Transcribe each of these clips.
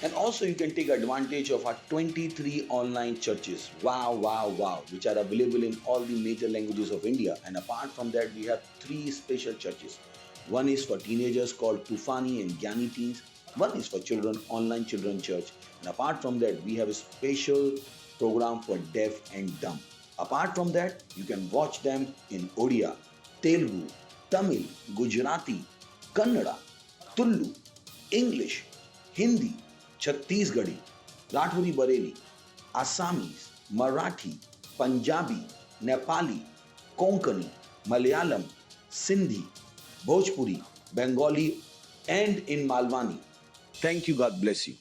And also you can take advantage of our 23 online churches. Wow, wow, wow, which are available in all the major languages of India. And apart from that, we have three special churches. One is for teenagers called Tufani and Gyani Teens. One is for children, online children church. And apart from that, we have a special program for deaf and dumb. Apart from that, you can watch them in Odia, Telugu, Tamil, Gujarati, Kannada, Tullu, English, Hindi, Chhattisgarhi, Rathori Bareli, Assamese, Marathi, Punjabi, Nepali, Konkani, Malayalam, Sindhi, Bhojpuri, Bengali, and in Malwani. Thank you. God bless you.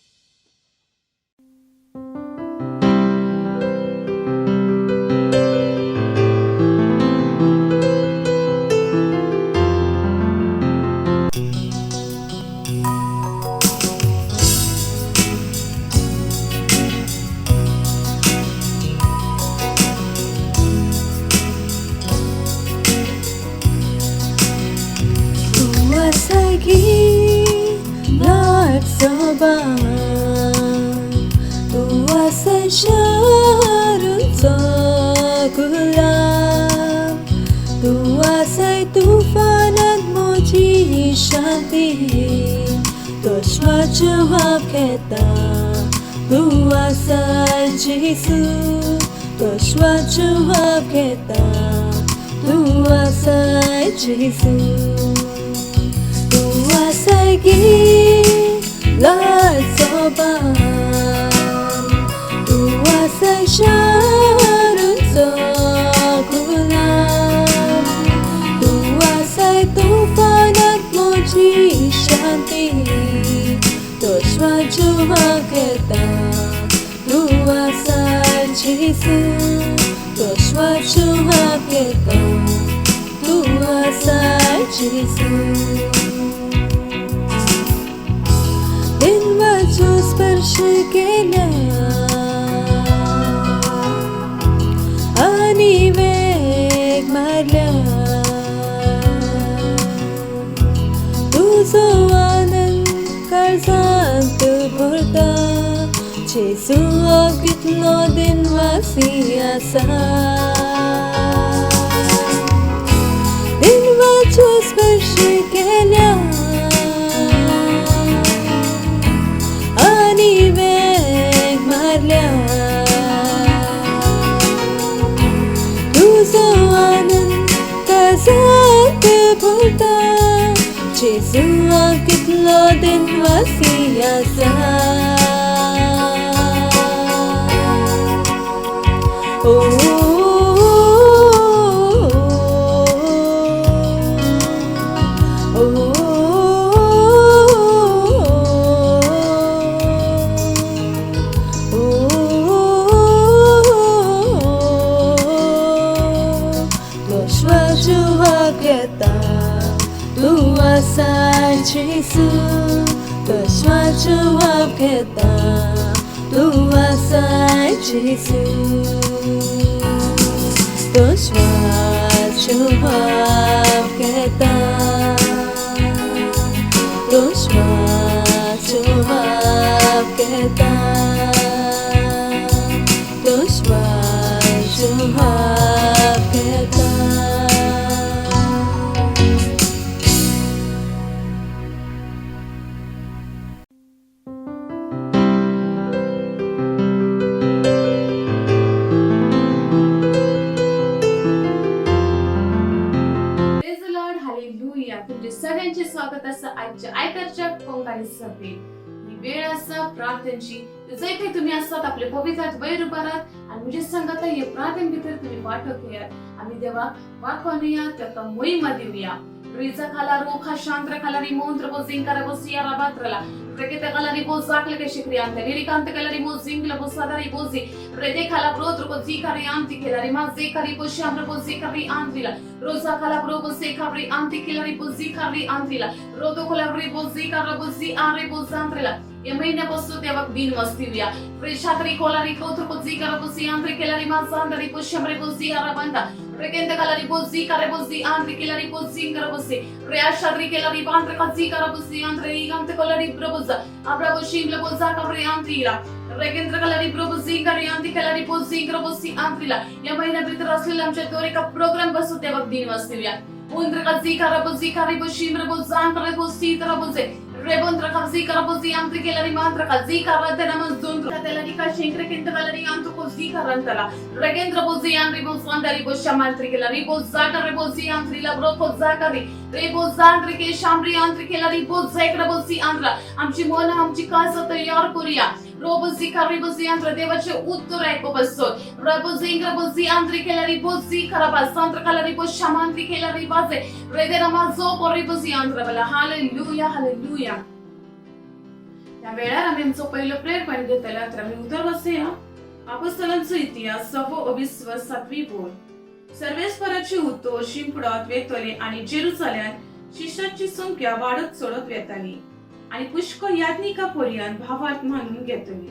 Tuasay syarul sagulam, tuasay tufan at moji shanti, tuaswa jawab kita, tuasay Jesu, tuaswa jawab kita, tuasay Jesu, tuasay Lord Soban, tuasay syarul sagulam, tuasay tufan at moji shanti, tuaswa jawab kita, tuasay Jesu, tuaswa jawab kita, tuasay Jesu. स्पर्श केला आणि वेग मारला तुझो आनंद काळजांत भरता जेजू कितलो दिनवासी आसा दिनवाचो स्पर्श केला तुझो आनंद काळजांत भरता जेजू कितलो दिनवासी आसा tuasay Jesu, tuaswa jawab kita, tuasay Jesu, tuaswa jawab kita, tuaswa jawab kita, tuaswa jawab kita. सगळ्यांचे स्वागत असं आजच्या आयतारच्या कोंगाणी सभेत ही वेळ असा प्रार्थनेची जय काही तुम्ही असतात आपले पवित्रात वैर उभारात आणि म्हणजे सांगत हे प्रार्थने भितर तुम्ही वाटत आम्ही देवा वाकवूया त्या मोहीमध्ये येऊया Riza kala roka shantra kala rimontra bo zinkara bo siara batrala Rekete kala ribo zakle ke shikri ante Lirikante kala rimo zinkla bo sadari bozi Rede calabro così carianti che la rimase cariposhi ambrebosi cari antila. Rosa calabrobosi cari anti che la riposi cari antila. Rodo colabribosi carabosi arebosandrila. E महिन्या बसतो तेव्हा दिन वस्तीव्या प्रेषात्री कोलारी कोत्र कोजी करबोसी आंद्रे केलारी मासांदरी पोशमरे बोजी आराबंदा रेकेंद कलारी बोजी करबोसी आंद्रे केलारी बोजी करबोसी प्रेषात्री केलारी बांद्रे कोजी करबोसी आंद्रे इगंत कोलारी ब्रोबोजा अब्राबोशी ब्रोबोजा कबरे आंतीला रेकेंद्र कलारी ब्रोबोजी करी आंती केलारी बोजी करबोसी आंतीला या महिन्याभर असलेला आमच्या दोन एका प्रोग्राम बसतो तेव्हा दिन वस्तीव्या उंद्र Cozi करबोसी करबोशी ब्रोबोजा करबोसी तरबोजे Rebondra kazi karabozi antri kelari mantra kazi karante namazundru katelari ka shinkre kinta kalari antru kozi karantala regendra bozi antri bosandari boshamantri kelari bozaka rebozi antri labro kozakari rebozandri ke shamri antri kelari bozekra bozi andra आमची मन आमची कास तयार करूया रोबोजी करिबोजी अंतर देवाचे उत्तर ऐको बसतो रोबोजी इंग्रबोजी अंतरी केलारी बोजी खराबास अंतर केलारी बो शमांतरी केलारी बाजे रेदे नमाजो कोरिबोजी अंतर बला हालेलुया हालेलुया या वेळेला आम्ही आमचं पहिलं प्रेयर पॉइंट घेतला तर आम्ही उत्तर बसूया अपॉस्टलांचा इतिहास 6:20 बोल सर्वेस्पराची उतो शिंपडात वेतले आणि जेरुसलेम शिष्यांची संख्या वाढत चढत वेताली आणि पुष्कळ याज्ञिका पर्यंत भावात मानून घेतली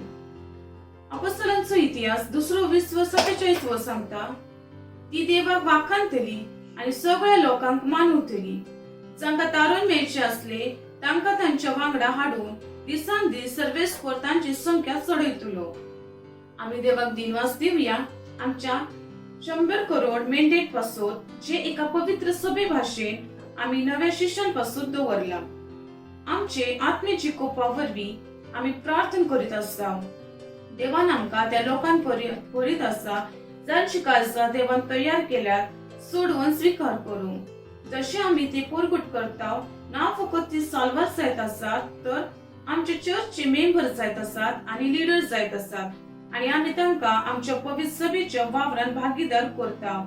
अपॉस्टलांचा इतिहास 2:20-47 सांगता ती देवाक वाखाणतली आणि सगळ्या लोकांक मानवतली जांका तारण मेळचे असले तांका तांच्या वांगडा हाडून दिसान दीस सर्वेस्पर तांची संख्या चढयतलो आम्ही देवाक दिनवास दिवया आमच्या 100 करोड मेंडेट पासून जे एका पवित्र सभे भाषेन आम्ही नव्या शिष्यांपासून दवरला आमचे आत्मेची कोपावरवी आम्ही प्रार्थना करीत आसा देवान आमका त्या लोकांपर्यंत परीत आसा जांची काळजा देवान तयार केल्यात सोडवून स्वीकार करू जसे आम्ही ते पोरगुट करता ना फकत ती साल्वार जायत आसात तर आमचे चर्चचे मेंबर जायत आसात आणि लीडर जायत आसात आणि आम्ही तांका आमच्या पवित्र सभेच्या वावरान भागीदार करता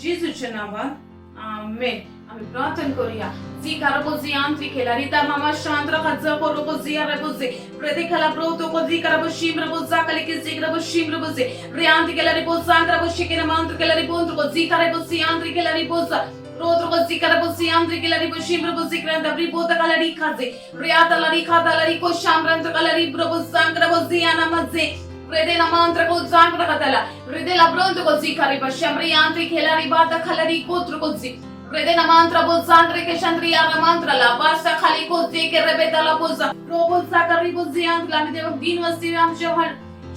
जेजूच्या नावात आमेन आम्ही प्रार्थना करूया जी कारबोजी आंत्री केला रिता मामा शांद्र खज्जा कोरोबोजी अरबोजी प्रदेखला प्रोतो कोजी करबोशी मरबोजा कलिके जी करबोशी मरबोजी रियांती केला रिबोजा करबोशी केना मांत्र केला रिबोंत्र कोजी करबोसी आंत्री केला रिबोजा रोद्र कोजी करबोसी आंत्री केला रिबोशी मरबोजी करंदा रिबोता कला रिखाजे रियाता लरी खाता लरी को शामरंत्र कला रिब्रोबोजा करबोजी आना मजे Rede la mantra ko zangra katala. Rede la pronto così cariba shamri antri kelari bata khalari kotru così. Rede la mantra bo zangra ke chandriya la mantra la basa khali così ke rebeta la boza. Robo zakari bozi antla mi dev din wasti am shahar.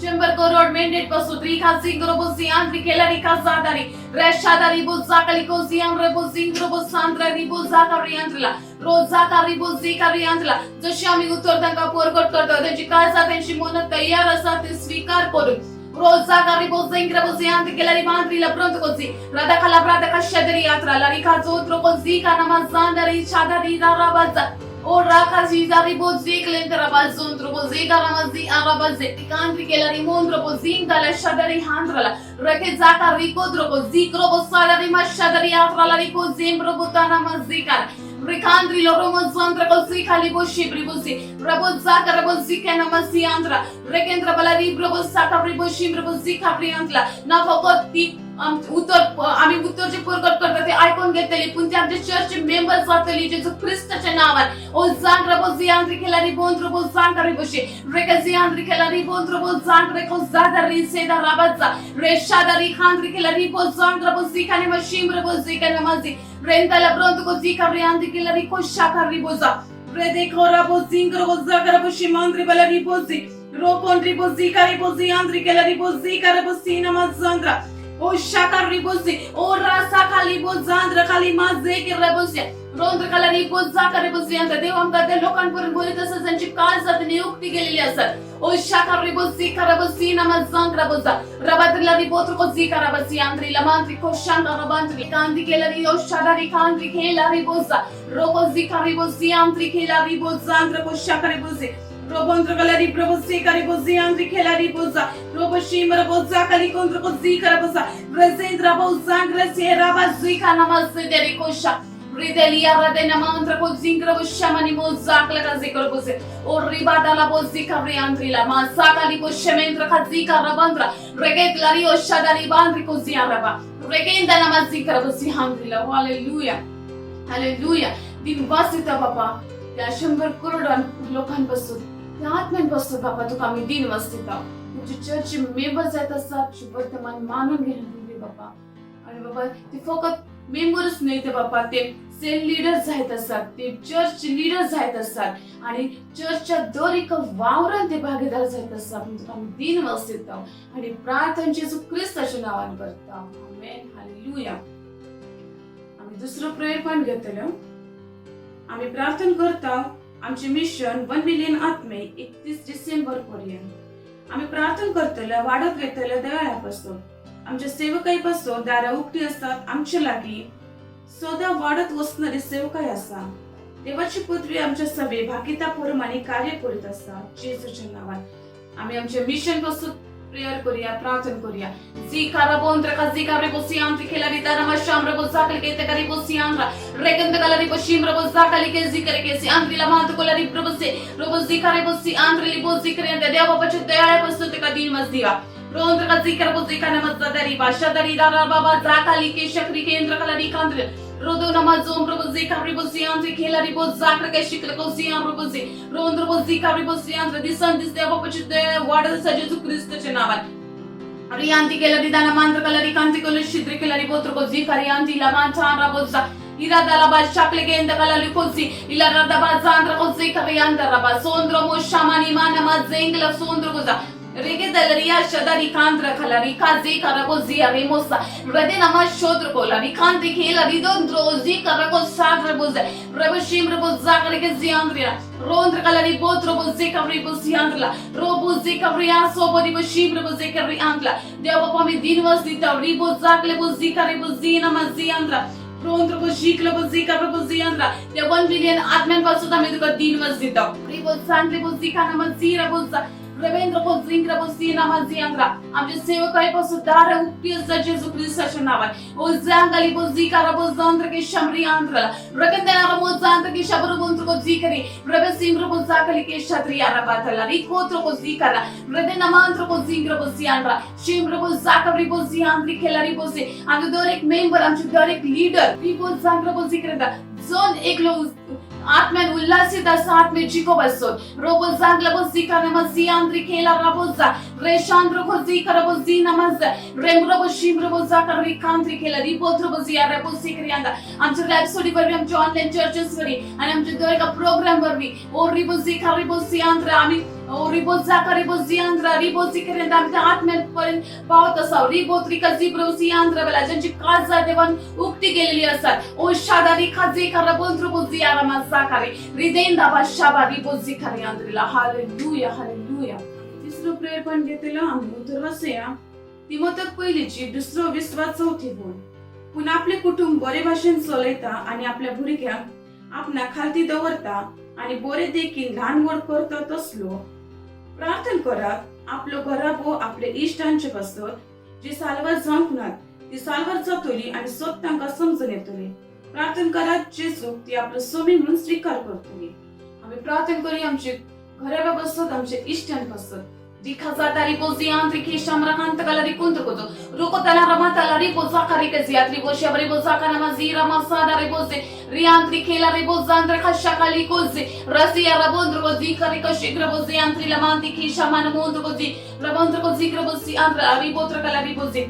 100 crore mandate पासून रिखा सिंग्रो बोसी Andriy Kelari काजादारी रेशादारी बोजा कलिकोसी आमरे बोसिंग्रो बोसांद्रा रिबोजा कारियांद्रला रोजा कारी बोजी कारियांद्रला जशी आम्ही उत्तर तांका पोरगट करतो त्याची काळजा त्यांची मन तयार असा ते स्वीकार करू रोजा कारी बोसिंग्रो बोसी आंद्री केलारी मांद्रीला प्रोंत कोसी राधा खाला प्राता कशदरी यात्रा ला रिखा जोत्रो कोसी का नमाजांदरी छादारी राराबाजा O rakazi dari bozi klentera bazondro bozi garamazi arabaze tikandri kelari mondro bozi dalla shadari handrala reke zaka rikodro bozi krobo salari mashadari atrala riko zembro butana mazikar rikandri loro mazandra kosi khali boshi bribozi rabo zaka rabozi kana masi andra rekendra balari brobo saka briboshi bribozi khapri andla na fokoti आम्ही उत्तरचे पोरगट करतो ते ऐकून घेतली पण ते आमचे church member जातली जे ख्रिस्ताच्या नावात ओ जांग्रा बोजी आंद्री केलारी बोंद्रो बोज जांग्रा बोशी रेकजी आंद्री केलारी बोंद्रो बोज जांग्रा को जादारी सेदा राबाजा रेशादारी खांद्री केलारी बोज जांग्रा बोजी काने मशिम्र बोजी काने माजी रेंताला ब्रोंत को जी काबरी आंद्री केलारी को शाकारी बोजा रेदे खोरा बोजी इंग्रो बोज जांग्रा बोशी मांद्री बलारी बोजी रोकोंद्री बोजी कारी बोजी आंद्री केलारी बोजी कारी बोसी नमाज जांग्रा O shakar ribosi, o rasa khali bozandra khali mazze ke ribosi, rondra khali ribozza ka ribosi anta देव आमका त्या लोकांपर्यंत बोलत असत ज्यांची काळजात नियुक्ती केलेली असत ओ shakar ribosi ka ribosi namaz zangra bozza rabatrila ribotro kozi ka ribosi andri la mantri ko shanga rabantri kandi kelari o shadari kandi kelari bozza rokozi ka ribosi andri kelari bozza andra ko shakar ribosi Robondra galari probosi kari bozi andri kelari boza roboshi mara boza kali kondra bozi kara boza rezendra boza grese raba zika namaz deri kosha Ridelia radena mantra ko zingra bo shamani mo zakla ka zikro bo se. O ribada la bo zikabri andri la ma sakali bo shementra ka zikara bandra. Reget lari o shadari bandri ko ziaraba. Regenda la ma zikra bo si handri la. Hallelujah. Hallelujah. दिन वासिता बाबा त्या 100 करोड लोकांपासून त्या आत्म्यांपासून बाबा तुका आम्ही दिन वासिता तुमची चर्चचे मेंबर्स आहेत असतात जे वर्तमान मानून घेणार बाबा आणि बाबा ते फक्त मेंबर्स नाही ते बाबा ते सेल लीडर्स आहेत असतात ते चर्च लीडर्स आहेत असतात आणि चर्चच्या दर एका वावरात ते भागीदार आहेत असतात तुका आम्ही दिन वासिता आणि प्रार्थना येशू ख्रिस्ताच्या नावाने करता आमेन हालेलुया आम्ही दुसरं प्रेयर पॉइंट घेतलं आम्ही प्रार्थना करता आमचे मिशन 1 मिलियन आत्मे 31 डिसेंबर पर्यंत आम्ही प्रार्थना करतले वाढत वेतले देवाळ्यापासून आमच्या सेवकाईपासून दारा उक्ती असतात आमच्या लागी सदा वाढत वसणारी सेवकाई असा देवाची पुत्री आमच्या सभे भाकिताप्रमाणे कार्य करीत असतात येशूच्या नावात आम्ही आमच्या मिशन पासून प्रेयर करूया प्रार्थना करूया जी कार्बोंत्र का जी कार्बो सियांत्री खेलारी दारमा शामर बोजाकल के ते करी बोसियांद्रा रेकंद कलरी बोशिमर बोजाकल के जी करे के सियांत्री ला मात कोलरी प्रभसे रोबोजी करे बोसी आंद्रली बोजी करे ते देवा बच्चे दयाळे बसतो ते का दिन मजदिवा रोंद्र का जी कर बोजी का नमत दरी भाषा दरी दारा बाबा जाकाली के शकरी केंद्र कलरी कांद्र रोदो नमाजोम प्रभुजी काबरी बोसी आंद्री खेलारी बोज जाकर के शिकल को सियां प्रभुजी रोंद्र बोजी काबरी बोसी आंद्र दिसन दिस देवा बच्चे वाडल सजेसु ख्रिस्ताच्या नावात रियांती केलरी दाना मांद्र कलरी कांती कोले शिद्र केलरी बोत्र बोजी करियांती ला मांचारा बोजा इरादा ला शक्ल के इंद कलली कोसी इला रदा बाजांद्र कोसी करियांद्र रबा सोंद्र मो शामानी मानमा जेंगला सोंद्र गोजा रेगे दलरिया शदरी कांद्र खलरी काजी करको जिया रेमोसा रदे नमा शोद्र कोला निकांती खेला रिदोंद्रो जी करको सागर बोजे प्रभु शिमर बोजा करके जियांद्रिया रोंद्र कलरी बोत्रो बोजे कवरी बोसियांद्रला रो बोजे कवरिया सोबरी बोशिमर बोजे कवरी आंद्ला देव बाबा मी दिन वस्ती तवरी बोजा कले बोजी करे बोजी नमा जियांद्रा रोंद्र बोशिकला बोजी कवरी बोजियांद्रा त्या 1 मिलियन आत्म्यांपासून आम्ही तुका दिन वस्ती तव री बोजांद्रे बोजी काना मजीरा बोजा रवेंद्र को जिंग्र बसी नामाजी अंद्रा आमचे सेवकाईपासून दार उक्ती असतात येशू ख्रिस्ताच्या नावात ओ जांगली बोजी करा बोजांद्र के शमरी आंद्रला रकंदना बोजांद्र के शबरु बोंद्र को जी करी रबे सिमरु बोजाकली के क्षत्रिय आराबातला रिकोत्र को जी करा रदे नमांद्र को जिंग्र बसी आंद्रा शिमरु बोजाकरी बोजी आंद्री खेलारी बोसे आमचे दर एक मेंबर आमचे दर एक लीडर री बोजांद्र बोजी करता जोन एक लोग आत्म्यान उल्लासित असा आत्मे जिको बसतो रोबो जांगला बोजी का नमसी आंद्री खेला राबोजा रेशांद्र को जी कर बोजी नमज रेमरो बोशिमरो बोजा कर रिकांद्री खेला रिपोत्र बोजी या बोजी करियांदा आमच्या रॅप्सोडी वर आमच्या ऑनलाइन चर्चेस वरी आणि आमच्या दर एका प्रोग्राम वरवी ओ रिबोजी का रिबोजी आंद्र आम्ही ओ रिबोजा का रिबोजी आंद्र रिबोजी करियांदा आमच्या आत्म्यापर्यंत पावत असाव रिबोत्री का जिब्रोसी आंद्र बला ज्यांची काजा देवान उक्ती गेलेली असतात ओ शादारी खाजे का रबोंद्र बोजी आरामा साकारी रिदेंदा बाशाबा रिबोजी करियांद्रला हालेलुया हालेलुया तिसरं प्रेयर पण घेतलं आम्ही उतरवसया तिमोथक पहिलीची दुसरं 20-24 बोल पुन्हा आपले कुटुंब बरे भाषेन चलयता आणि आपल्या भुरग्यांक आपणा खालती दवरता आणि बोरे देखील लहान वर करता तसलो प्रार्थना करात आपलो घराबो आपले इष्टांचे बसत जे सालवर जांकनात ती सालवर जातोली आणि सोत तांका समजून येतोली प्रार्थना करात जेसू ती आपलं स्वामी म्हणून स्वीकार करतोली आम्ही प्रार्थना करूया आमचे घराबा बसत आमचे इष्टांत बसत दिखाजादारी बोजी आंत्रिकी शमरकांत कलरी कुंत कोतो रुको तला रमातला री बोजा करी के जियात्री बोशे बरी बोजा का नमाजी रमा सादारी बोजे रियांत्री खेला रे बोजांद्र खशा काली कोजे रसिया रबोंद्र को जी करी को शीघ्र बोजे आंत्री लमांती की शमान मोंद्र को जी रबोंद्र को शीघ्र बोसी आंद्र री बोत्र कलरी बोजे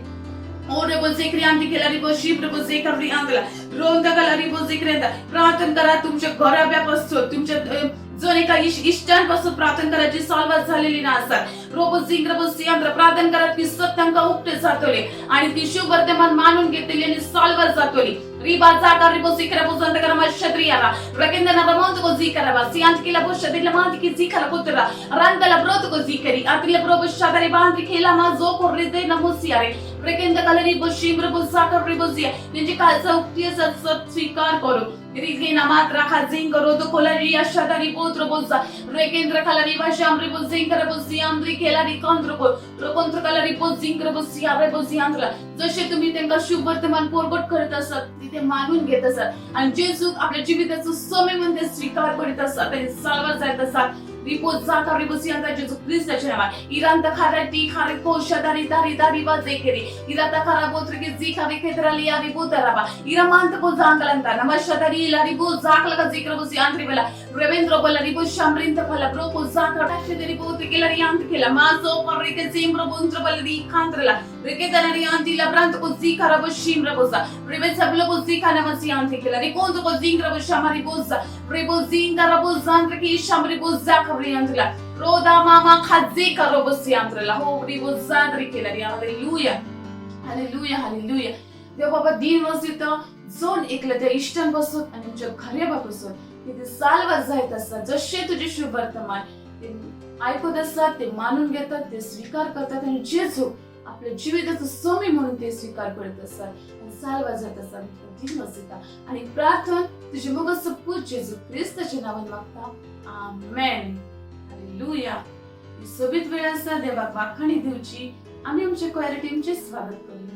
ओरे बोजे क्रियांती खेला री बोशी प्रभोजे करी आंद्रला रोंद कलरी बोजे क्रेंदा प्रार्थना करा तुमच्या घराब्यापासून तुमच्या जोने का इष्टांपासून प्रार्थना करायची सॉल्व झालेली ना असतात रोबो जिंग्र बसी अंद्र प्रार्थना करत की सत्यांका उक्ते जातोले आणि ती शुभ वर्तमान मानून घेतली आणि सॉल्व जातोली रिबा जाका रिबो सिकरा बोजंत करा मा क्षत्रियाला रकेंदना रमंत को जी करा सियांत किला बोश दिल मांत की जी खला पुत्रा रंगला ब्रोत को जी करी अतिले प्रोब शादारी बांध खेला मा जो को हृदय नमोसियारे रेकेंद्र कलरी बशी साखर रिबोसिया त्यांची कालचा उक्ती स्वीकार करो रिगे नामात राखा जिंग करो तो कोलरी अशदारी पोत्र बोसा रेकेंद्र कलरी भाषाम रिबोसिंग करबोसिया आंद्री केलारी कांद्र को रोकोंत्र कलरी बोसिंग करबोसिया रेबोसिया आंद्रला जसे तुम्ही त्यांना शुभ वर्तमान पोरबट करत असत तिथे मानून घेत असत आणि जे सुख आपल्या जीविताचं सोमे मध्ये स्वीकार करीत असत ते साल्वा जात असत रिपोज जाका रिबोसियांता जेजू ख्रिस्ताचे नाम इरांत खाराटी खारे कोशदारी दारी दारी वाजेकेरी इराता खारा बोत्र के जी खारे केतराली या रिबोतराबा इरामांत को जांगलंता नमशदारी ला रिबो जाकला जिक्र बोसी आंत्री बेला रवींद्र बला रिबो शामरिंत फला ब्रो को जाका टाशे रिबो केलारी आंत केला मासो पर रिके जिम्र बोंत्र बलरी खांत्रला रिके दनारी आंती ला ब्रांत को जी खारा बो शिमर बोसा रिबे सबलो को जी खाना मसी आंती केला रिकोंत को जिंग्र बो शामरी बोसा रिबो जिंगरा बो जांत्र की शामरी बो जाका Andrila, Roda Mama Khazika Robosi Andrila, Hobri was Zadrikilla, Hallelujah, Hallelujah, Hallelujah. जेव्हा बाबा दिन वसितं जोन एकलं त्या इष्टांपासून आणि तुझ्या घरापासून तिथे सालवात जायत असतात जसे तुझे शुभ वर्तमान ते ऐकत असतात ते मानून घेतात ते स्वीकार करतात आणि जेजू आपल्या जीविताचं स्वामी म्हणून ते स्वीकार करत असतात आणि सालवात जात असतात दिन वसिता आणि प्रार्थना तुझे मग सपूत जेजू ख्रिस्ताच्या नावाने मागता आमेन हालेलुया ही सोबत वेळ असता देवाक वाखाणी देऊची आम्ही आमच्या क्वायर टीमचे स्वागत करूया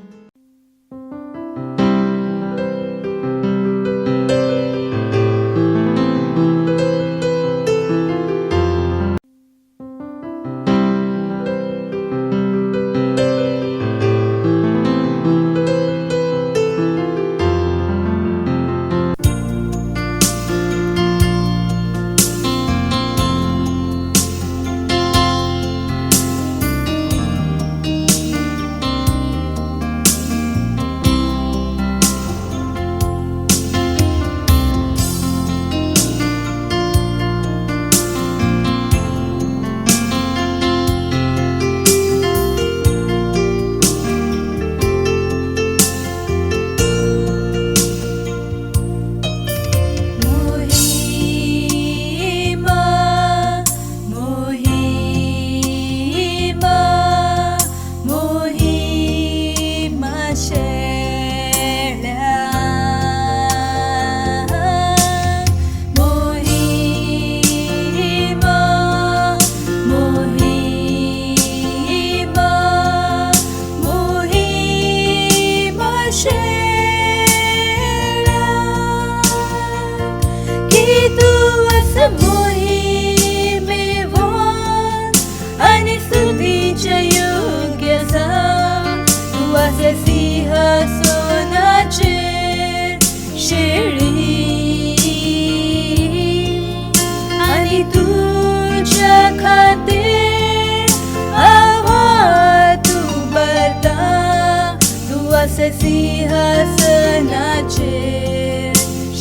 सिंहासनाचे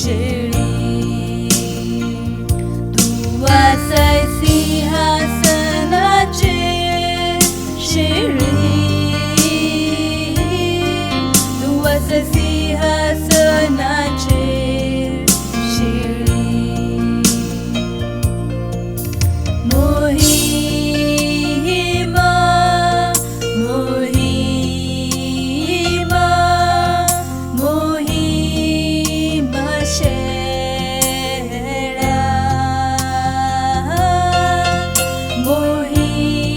शेळी तू वासाय सिंहासनाचे शेळी तू वासाय सिंहासनाचे शेळी मोहिमा मोहिमा मोहिमा शेळा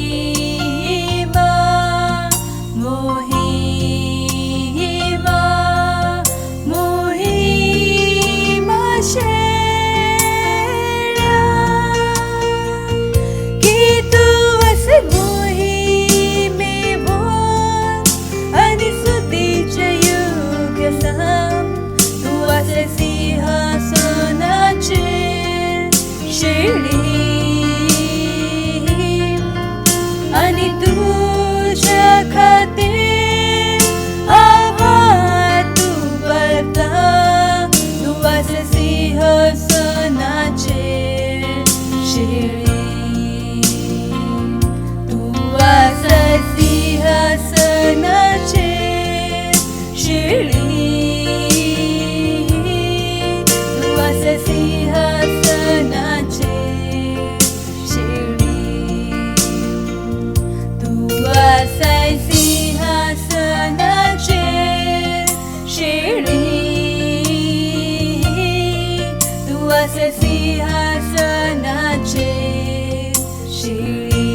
मोहिमा मोहिमा मोहिमा शेळा की तू असे मोहिमेवर आणि स्तुतीचे योग्य साम तू असे सिंहासनाचे शेळी आणि तुझ्या खातीर आभार तू बरता तू असे सिंहासनाचे असे सिंहासनाचे शिळी.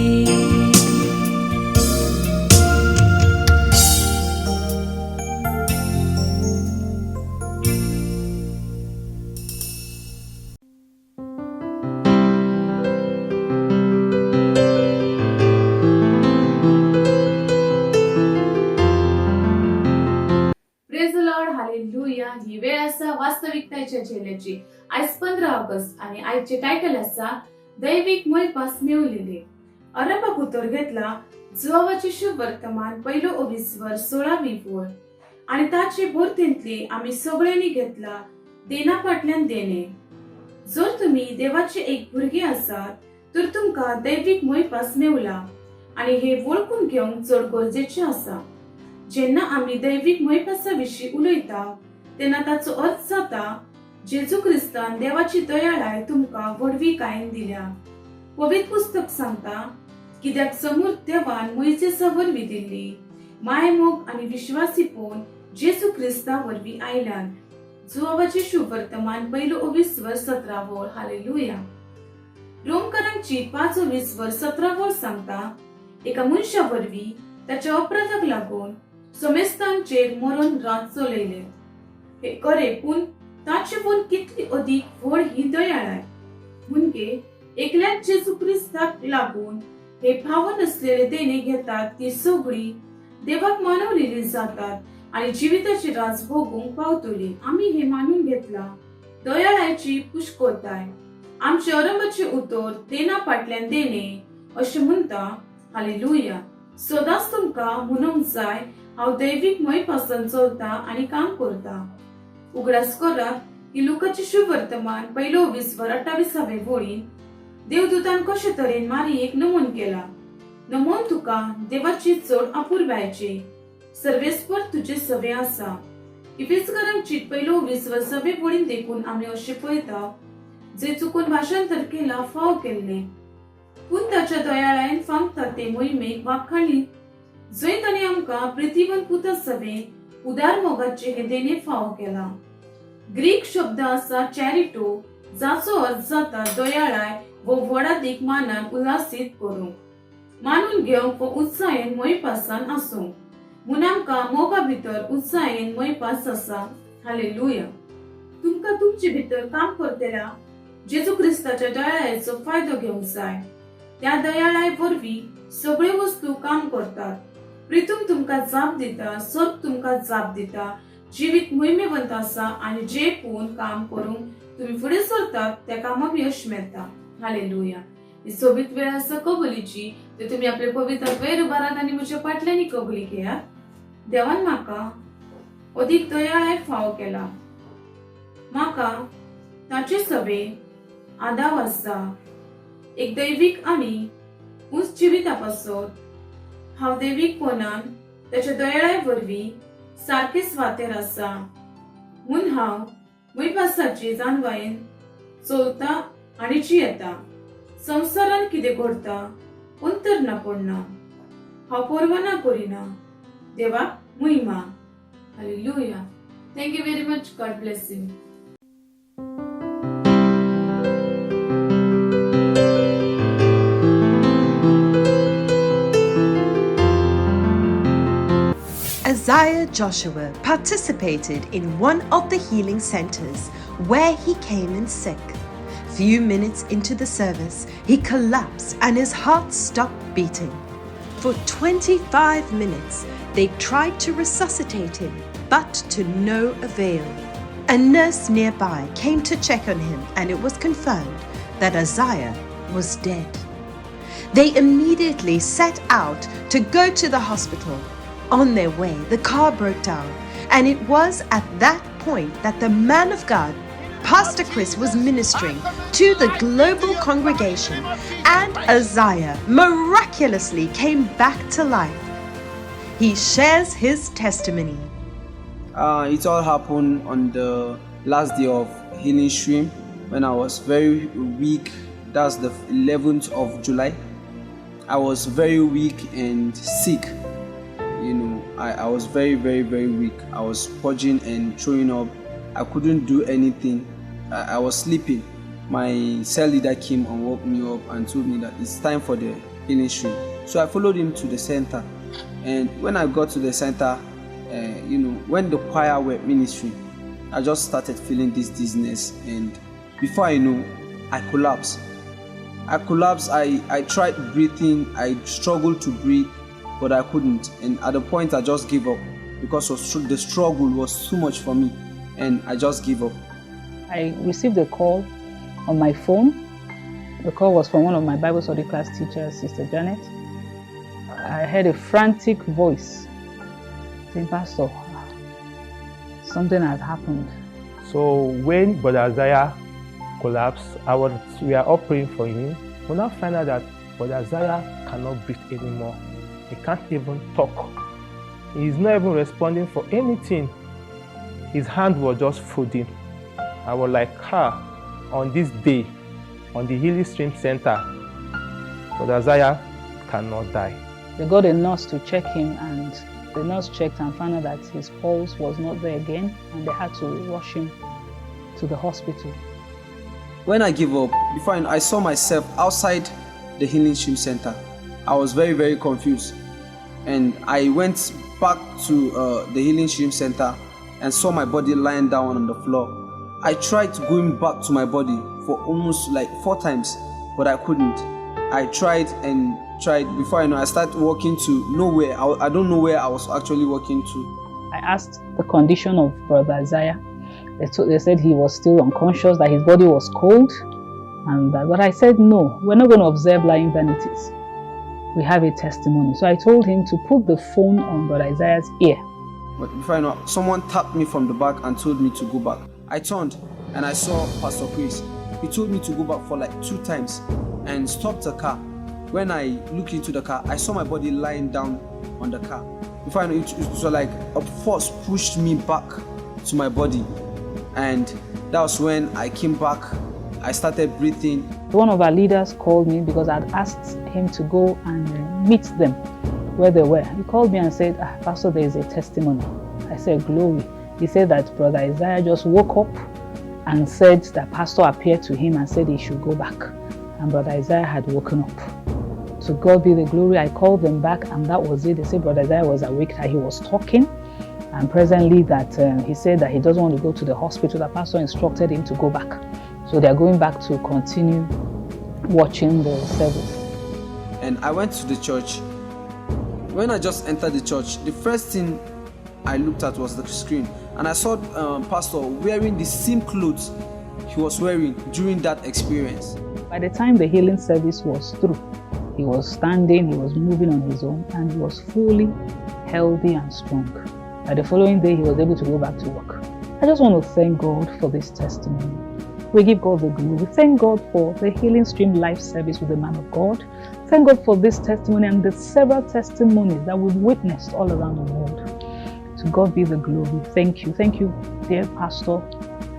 Praise the Lord, hallelujah. ही वेळ असा वास्तविकतेच्या झेल्याची. आज 15 ऑगस्ट आणि आजचे टायटल असा दैविक मोयपास मिळवलेले. आरंभाक उतर घेतला जुवावाचे शुभ वर्तमान 1:20 ओळ आणि ताचे भोवतेंतली आम्ही सगळ्यांनी घेतला देना फाटल्यान देणे. जर तुम्ही देवाचे एक भुरगे आसात तर तुमका दैविक मोयपास मेवला आणि हे वळखून घेवंक चड गरजेचे आसा. जेन्ना आम्ही दैविक मोयपासा विशीं उलयता तेन्ना ताचो अर्थ जाता जेजू क्रिस्तान देवाची दयाळाय तुमका व्हडवीकायेन दिल्या. पवित्र पुस्तक सांगता कित्याक समोर देवान मोइसेसा वरवीं दिल्ली मायमोग आणि विश्वासीपण जेजू क्रिस्ता वरवीं आयल्यान. जुवावाचे शुभ वर्तमान 1:20 हालेलुया. रोमकारांची 5:20 सांगता एका मनशा वरवीं ताच्या अपराधाक लागून समेस्तांचेर मरण रात चलयले. हे करे पूण ताचेपण कितली अदीक व्हड ही दयाळाय. म्हणजे एकल्याच जेजू क्रिस्ताक लागून हे फावो नसलेले देणे घेतात ती सगळी देवाक मानवलेली जातात आणि जिविताची राज भोगूंक पावतली. आम्ही हे मानून घेतला दयाळाची पुष्कळताय. आमचे आरंभाचे उतर देना फाटल्यान देणे अशें म्हणता. हालेलुया. सदांच तुमका म्हणूंक जाय हांव दैविक मोयपासान चलता आणि काम करता. उगडास करात की लुकाचे शुभ वर्तमान 1:20 वळीन देवदूतान कशे तरेन मारियेक नमन केला. नमन तुका देवाची चड आपुरबायची सर्वेस्पर तुजे सवे आसा. इफिसकारांची 1:20 वळीन देखून आमी अशें पळयता जे चुकून भाषांतर केला फाव केल्ले पूण ताच्या दयाळायेन फांगता ते मोहिमेक वाखाणली. जंय ताणें आमकां प्रितीवन पुता सवे उदार मोगाचे हे देणे फाव केला. ग्रीक शब्द आसा चॅरिटो जाचो अर्थ जाता दयाळाय व व्हडादीक मानान उल्हासीत करूंक मानून घेवंक व उत्साहेन मोयपासान आसूंक. म्हूण आमकां मोगा भितर उत्साहेन मोयपास आसा. हालेलुया. तुमकां तुमचे भितर काम करतेल्या जेजू क्रिस्ताच्या दयाळायेचो फायदो घेवंक जाय. त्या दयाळाय वरवीं सगळे वस्तू काम करतात. प्रितूम तुमकां जाप दिता, सर्प तुमकां जाप दिता, जिवीत मोहिमेवंत आसा आणि जे पूर्ण काम करूंक तुम्ही फुडें सरतात त्या कामाक यश मेळटा. हालेलुया. ही सोबीत वेळ आसा कबुलीची ते तुम्ही आपले पवित्र वयर उबारात आणि म्हज्या फाटल्यानी कबुली घेयात. देवान म्हाका अदीक दयाळाय फाव केला. म्हाका ताचे सवे आदाव आसा. एक दैविक आणि उंच जिवितापासत हांव दैविकपणान त्याच्या दयाळाय वरवीं सारखे स्वातेर आसा. म्हूण हांव मोयपासाची जाणवायेन चलता आणि जियेता. संवसारान कितें घडटा अंतर ना पडना. हांव परवाना करिना. देवाक महिमा. Hallelujah. Thank you very much. God bless you. Isaiah Joshua participated in one of the healing centers where he came in sick. Few minutes into the service, he collapsed and his heart stopped beating. For 25 minutes, they tried to resuscitate him, but to no avail. A nurse nearby came to check on him and it was confirmed that Isaiah was dead. They immediately set out to go to the hospital. On their way, the car broke down, and it was at that point that the man of God, Pastor Chris, was ministering to the global congregation, and Isaiah miraculously came back to life. He shares his testimony. It all happened on the last day of Healing Stream when I was very weak. That's the 11th of July. I was very weak and sick. I was very, very, very weak. I was purging and throwing up. I couldn't do anything. I was sleeping, my cell leader came and woke me up and told me that it's time for the healing stream. So I followed him to the center, and when I got to the center, when the choir were ministering, I just started feeling this dizziness, and before I know, I collapsed. I tried breathing, I struggled to breathe, but I couldn't, and at the point I just gave up because the struggle was too much for me, and I just gave up. I received a call on my phone. The call was from one of my Bible study class teachers, Sister Janet. I heard a frantic voice saying, "Pastor, something has happened." So when Brother Isaiah collapsed, we are all praying for him. We now find out that Brother Isaiah cannot breathe anymore. He can't even talk. He is not even responding for anything. His hand was just folding. I was like, on this day, on the Healing Stream Center, Brother Isaiah cannot die. They got a nurse to check him, and the nurse checked and found out that his pulse was not there again, and they had to rush him to the hospital. When I gave up, before I saw myself outside the Healing Stream Center, I was very, very confused. And I went back to the Healing Stream Center and saw my body lying down on the floor. I tried going back to my body for almost like 4 times, but I couldn't. I tried and tried. Before I know, I started walking to nowhere. I don't know where I was actually walking to. I asked the condition of Brother Isaiah. They said he was still unconscious, that his body was cold, but I said, no, we're not going to observe lying vanities. We have a testimony. So I told him to put the phone on Brother Isaiah's ear. But before I know, someone tapped me from the back and told me to go back. I turned and I saw Pastor Chris. He told me to go back for like 2 times and stopped the car. When I looked into the car, I saw my body lying down on the car. Before I know, it was like a force pushed me back to my body. And that was when I came back. I started breathing. One of our leaders called me because I'd asked him to go and meet them where they were. He called me and said, Pastor, there is a testimony. I said, glory. He said that Brother Isaiah just woke up and said that Pastor appeared to him and said he should go back. And Brother Isaiah had woken up. To God be the glory. I called them back, and that was it. They said Brother Isaiah was awake, that he was talking. And presently that he said that he doesn't want to go to the hospital. The pastor instructed him to go back. So they're going back to continue watching the service. And I went to the church. When I just entered the church, the first thing I looked at was the screen. And I saw Pastor wearing the same clothes he was wearing during that experience. By the time the healing service was through, he was standing, he was moving on his own, and he was fully healthy and strong. By the following day, he was able to go back to work. I just want to thank God for this testimony. We give God the glory. Thank God for the Healing Stream life service with the man of God. Thank God for this testimony and the several testimonies that we've witnessed all around the world. To God be the glory. Thank you. Thank you, dear Pastor,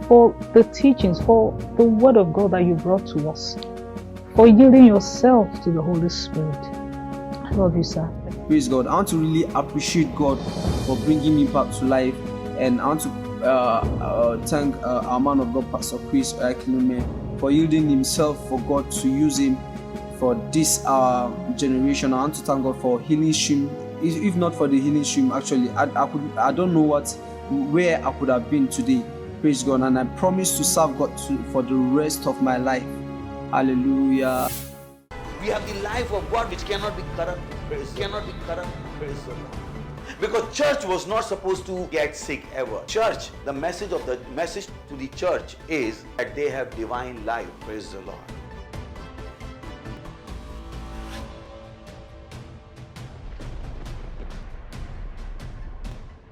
for the teachings, for the word of God that you brought to us, for yielding yourself to the Holy Spirit. I love you, sir. Praise God. I want to really appreciate God for bringing me back to life, and I want to thank our man of God, Pastor Chris Oyakhilome, for yielding himself for God to use him for this generation. I want to thank God for Healing Stream. If not for the Healing Stream, actually, I don't know where I could have been today. Praise God. And I promise to serve God for the rest of my life. Hallelujah. We have the life of God which cannot be corrupt. Cannot be corrupt. Praise the Lord. Because church was not supposed to get sick ever. Church, the message to the church is that they have divine life. Praise the Lord.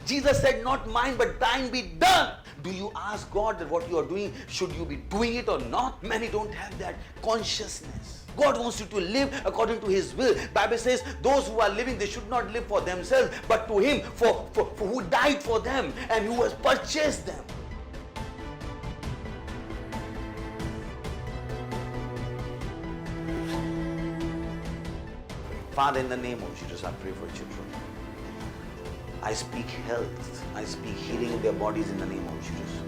Jesus said, not mine but thine be done. Do you ask God that what you are doing, should you be doing it or not? Many don't have that consciousness. God wants you to live according to His will. Bible says those who are living, they should not live for themselves, but to Him for who died for them and who has purchased them. Father, in the name of Jesus, I pray for children. I speak health. I speak healing in their bodies in the name of Jesus.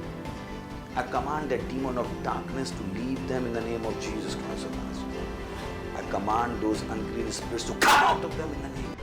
I command that demon of darkness to leave them in the name of Jesus Christ of Nazareth. I command those unclean spirits to come out of them in the name.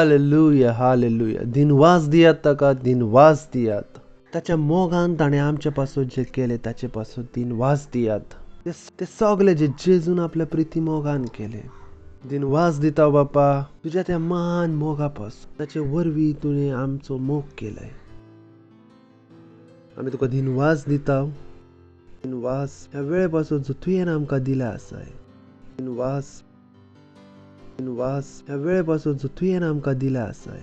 Hallelujah hallelujah दिनवास दियात ताका दिनवास दियात ताच्या मोगान ताणें आमचे पासून जे केले ताचे पासून दिनवास दियात ते सगळे जे जेजून आपल्या प्रिती मोगान केले दिनवास दिता बापा तुझ्या त्या महान मोगा पासून ताचे वरवीं तुवें आमचो मोग केलाय आमी तुका दिनवास दिता दिनवास ह्या वेळे पासून जो तुवें आमकां दिला आसाय दिनवास ह्या वेळे पासून जो तुवें आमकां दिला आसाय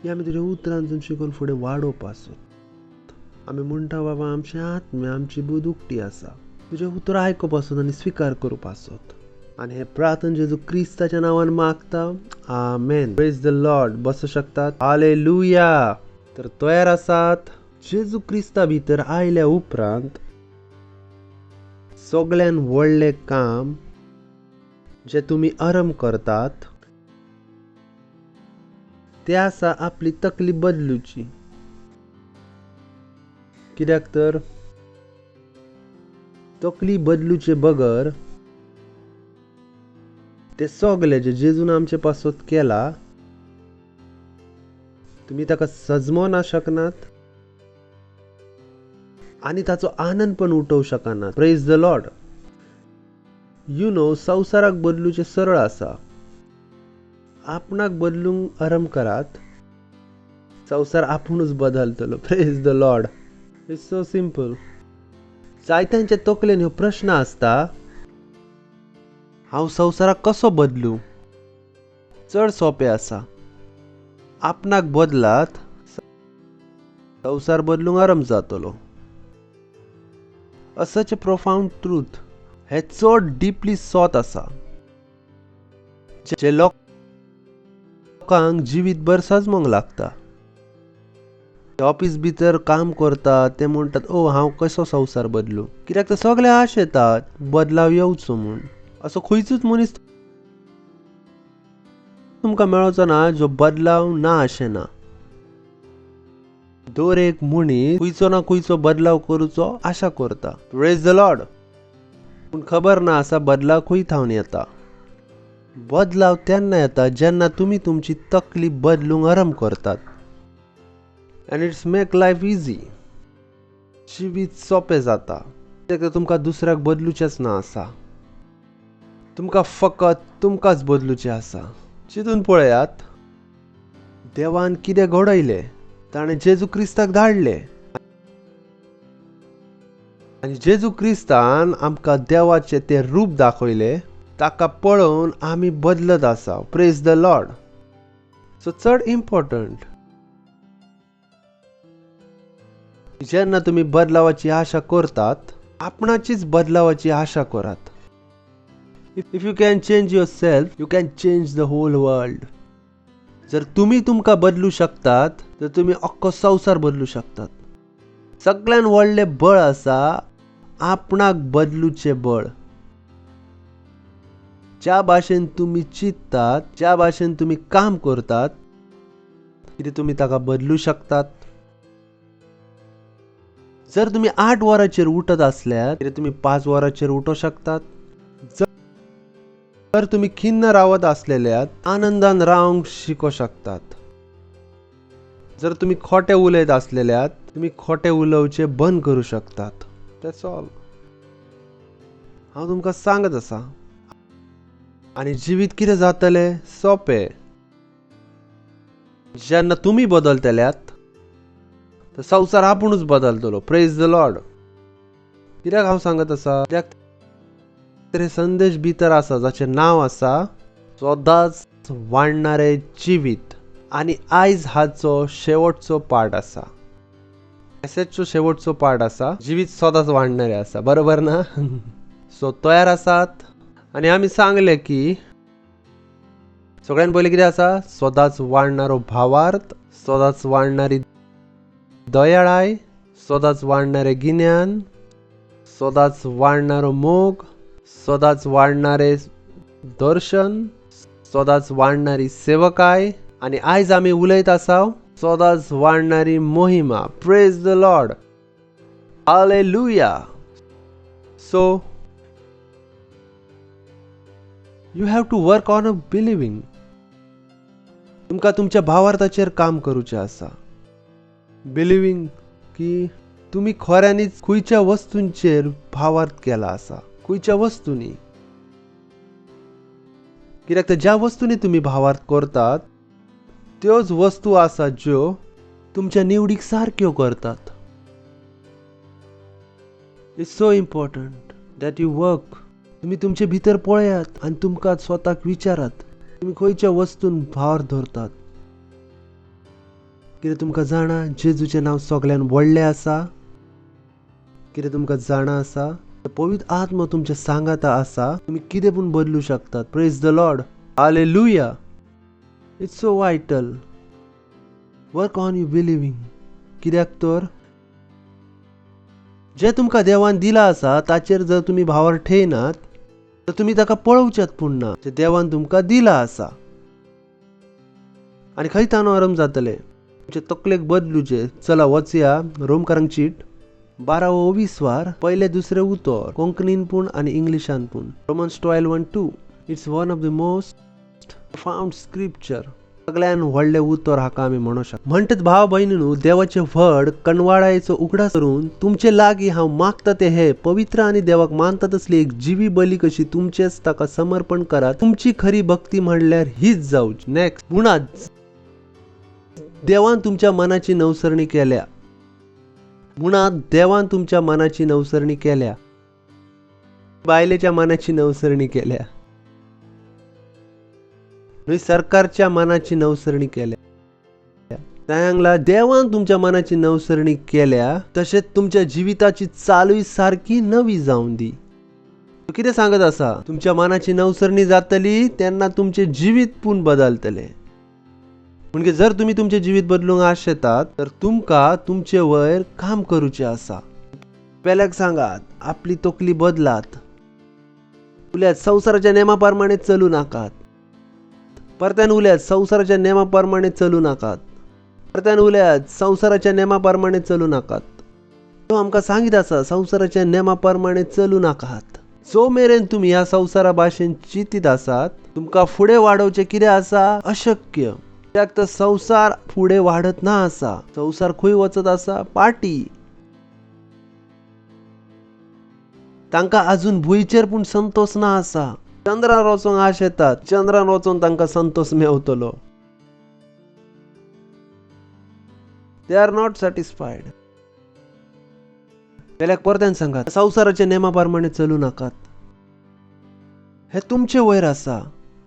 ती आमी तुज्या उतरांसून शिकून फुडें वाडोवपासून आमी म्हणटा बाबा आमचे आत्म्या आमची बूद उक्ती आसा तुजें उतर आयकुपासून आनी स्विकार करपासून आनी हे प्रार्थना जेजू क्रिस्ताच्या नांवान मागता आमेन प्रेज द लॉर्ड बसूं शकतात हालेलुया तर तयार आसात जेजू क्रिस्ता भितर आयल्या उपरांत सगळ्यान व्हडलें काम जे तुम्ही आराम करतात ते आसा आपली तकली बदलूची. कित्याक तर तकली बदलूचे बगर ते सगळे जे जेजून आमचे पासत केला तुम्ही ताका सजमोवना शकनात आणि ताचो आनंद पण उठोवं शकनात. Praise the Lord. You know संवसाराक बदलूचे सरळ आसा. आपणाक बदलूंक आराम करात, संवसार आपुणूच बदलतलो. Praise the Lord. It's so simple. जायत्यांच्या तकलेन ह्यो प्रश्न आसता, हांव संवसाराक कसो बदलू? चड सोंपें आसा. आपणाक बदलात, संवसार बदलूंक आराम जातलो. सच अ प्रोफाउंड ट्रूथ. हे चड डीपली सोत आसा जे लोकांक जिवीतभर सजमोंक लागता. ऑफिस भितर काम करता ते म्हणटात ओ हांव कसो संवसार बदलू, कित्याक ते सगळे आश येतात बदलाव येवचो म्हूण. असो खंयचोच मनीस तुमकां मेळचो ना जो बदलाव ना आशेना. दर एक मनीस खंयचो ना खंयचो बदलाव करूचो आशा करता. Praise the Lord. पूण खबर ना आसा बदलाव खंय थावन येता. बदलाव तेन्ना येता जेन्ना तुम्ही तुमची तकली बदलूंक आराम करतात. End it's make life easy. जिवीत सोंपें जाता. कित्याक तुमकां दुसऱ्याक बदलूचेंच ना आसा. तुमकां फकत तुमकांच बदलूचें आसा. चिंतून पळयात, देवान कितें घडयलें. ताणें जेजू क्रिस्ताक धाडलें आनी जेजू क्रिस्तान आमकां देवाचें तें रूप दाखयलें. ताका पळोवन आमी बदलत आसा. Praise the lord. सो चड इम्पॉर्टंट जेन्ना तुमी बदलावाची आशा करतात, आपणाचीच बदलावाची आशा करात. If you can change yourself, you can change the whole world. जर तुम्ही तुमकां बदलू शकतात तर तुम्ही अख्खो संवसार बदलू शकतात. सगळ्यान व्हडलें बळ आसा आपणाक बदलूचे बळ. ज्या भाशेन तुम्ही चिंततात, ज्या भाशेन तुम्ही काम करतात, कितें तुम्ही ताका बदलू शकतात. जर तुम्ही 8 वरांचेर उठत असल्यात, कितें तुम्ही 5 वरांचेर उठोवं शकतात. जर तुम्ही खिन्न रावत असलेल्यात, आनंदान रावंक शिकू शकतात. जर तुम्ही खोटे उलयत असलेल्यात, तुम्ही खोटे उलोवचे बंद करू शकतात. That's all. हांव तुमकां सांगत आसा. आनी जिवीत कितें जातलें? सोंपें. जेन्ना तुम्ही बदलतल्यात तर संवसार आपुणूच बदलतलो. Praise the Lord. कित्याक हांव सांगत आसा? कित्याक तर संदेश भितर आसा जाचें नांव आसा सदांच वाडणारे जिवीत. आनी आयज हाचो शेवटचो पार्ट आसा. मॅसेजचो शेवटचो पार्ट आसा जिवीत सदांच वाडणारे आसा. बरोबर ना? सो तयार आसात? आनी आमी सांगले की सगळ्यान पयलीं कितें आसा? सदांच वाडणारो भावार्थ, सदांच वाडणारी दयाळाय, सदांच वाडणारे गिन्यान, सदांच वाडणारो मोग, सदांच वाडणारे दर्शन, सदांच वाडणारी सेवकाय. आनी आयज आमी उलयत आसा सदांच वाडणारी मोहिमा. Praise the Lord. Hallelujah. So you have to work on a believing. तुमकां तुमच्या भावार्थाचेर काम करूचें आसा. बिलिव्हिंग की तुम्ही खऱ्यांनीच खंयच्या वस्तूंचेर भावार्थ केला आसा. खंयच्या वस्तूंनी. कित्याक ज्या वस्तूंनी तुम्ही भावार्थ करतात त्योच वस्तू आसात ज्यो तुमच्या निवडीक सारक्यो करतात. It's so important that you work. तुम्ही तुमचे भितर पळयात आनी तुमकां स्वताक विचारात तुम्ही खंयच्या वस्तून भावार्थ धरतात. कितें तुमकां जाणा जेजूचें नांव सगळ्यान व्हडलें आसा. कितें तुमकां जाणा आसा पवित्र आत्मा तुमच्या सांगाता आसा. तुम्ही कितें पूण बदलू शकतात. Praise the Lord. Hallelujah. It's so vital. Work on you believing. कित्याक तर जें तुमकां देवान दिलां आसा ताचेर जर तुम्ही भावार्थ ठेयनात तर तुम्ही ताका पळोवच्यात पुन्हा जे देवान तुमकां दिला आसा. आनी खंय तानो आराम जातले तुमचे तकलेक बदलूचे. चला वचया रोमकारांक चीट 12-20 पहिले दुसरे उतर कोंकणीन पूण आनी इंग्लिशान पूण. Romans 12:1-2 it's one of the most found scripture. सगळ्यान व्हडले उतर हाका आमी म्हणू शकता. म्हणटात भाव भयणीनो, देवाचे व्हड कणवाळायचो उगडास करून तुमचे लागीं हांव मागता ते हे पवित्र आनी देवाक मानता तसली एक जिवी बली कशी तुमचेच ताका समर्पण करात. तुमची खरी भक्ती म्हणल्यार हीच जावची. नेक्स्ट मुणात देवान तुमच्या मनाची नवसरणी केल्या. मुणात देवान तुमच्या मनाची नवसरणी केल्या. बायलेच्या मनाची नवसरणी केल्या. सरकारच्या मनाची नवसरणी केल्या. सांगला देवान तुमच्या मनाची नवसरणी केल्या तशेंच तुमच्या जिविताची चालूय सारकी नवी जावन दी. कितें सांगत आसा? तुमच्या मनाची नवसरणी जातली तेन्ना तुमचे जिवीत पूण बदलतले. म्हणजे जर तुम्ही तुमचे जिवीत बदलूंक आशेतात तर तुमकां तुमचे वयर काम करूचे आसा. पेल्याक सांगात आपली तकली बदलात. उल्यात संवसाराच्या नेमाप्रमाणे चलू नाकात. परत्यान उल्यात संवसाराच्या नेमाप्रमाणे चलू नाकात. परत्यान उल्यात संवसाराच्या नेमाप्रमाणे चलू नाकात. तो आमकां सांगीत आसा संवसाराच्या नेमाप्रमाणे चलू नाकात. जो मेरेन तुम्ही ह्या संवसारा भाशेन चिंतीत आसात तुमकां फुडें वाडोवचें कितें आसा अशक्य. कित्याक तो संवसार फुडें वाडत ना आसा. संवसार खंय वचत आसा? पाटी. तांकां अजून भुंयचेर पूण संतोष ना आसा. चंद्रान वचोंक आश येतात. चंद्रान वचोन तांकां संतोष मेवतलो. They are not satisfied. पेल्याक परत्यान सांगात संवसाराच्या नेमाप्रमाणे चलू नाकात. हे तुमचे वयर आसा.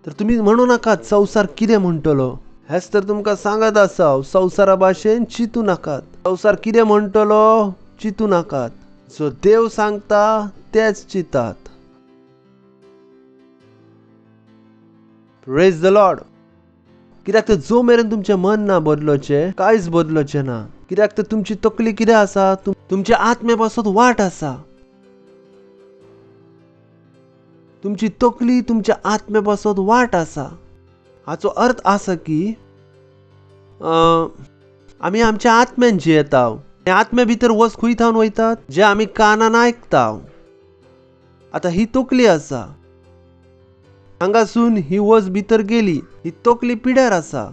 तर तुमी म्हणू नाकात संवसार कितें म्हणटलो. हेच तर तुमकां सांगत आसा संवसारा भाशेन चिंतू नाकात. संवसार कितें म्हणटलो चिंतू नाकात. जो देव सांगता तेच चिंतात. Praise the Lord. कित्याक तर जो मेरेन तुमचें मन ना बदलोचें कांयच बदलोचें ना. कित्याक तर तुमची तकली कितें आसा? तुमच्या आत्मे पासत वाट आसा. तुमची तकली तुमच्या आत्मे पासत वाट आसा. हाचो अर्थ आसा की आमी आमच्या आत्म्यान जियेताव. आत्म्या भितर वस खंय थावन वयतात? जे आमी कानान आयकताव. आतां ही तकली आसा. हांगासून ही वस भितर गेली. ही तकली पिड्यार आसा.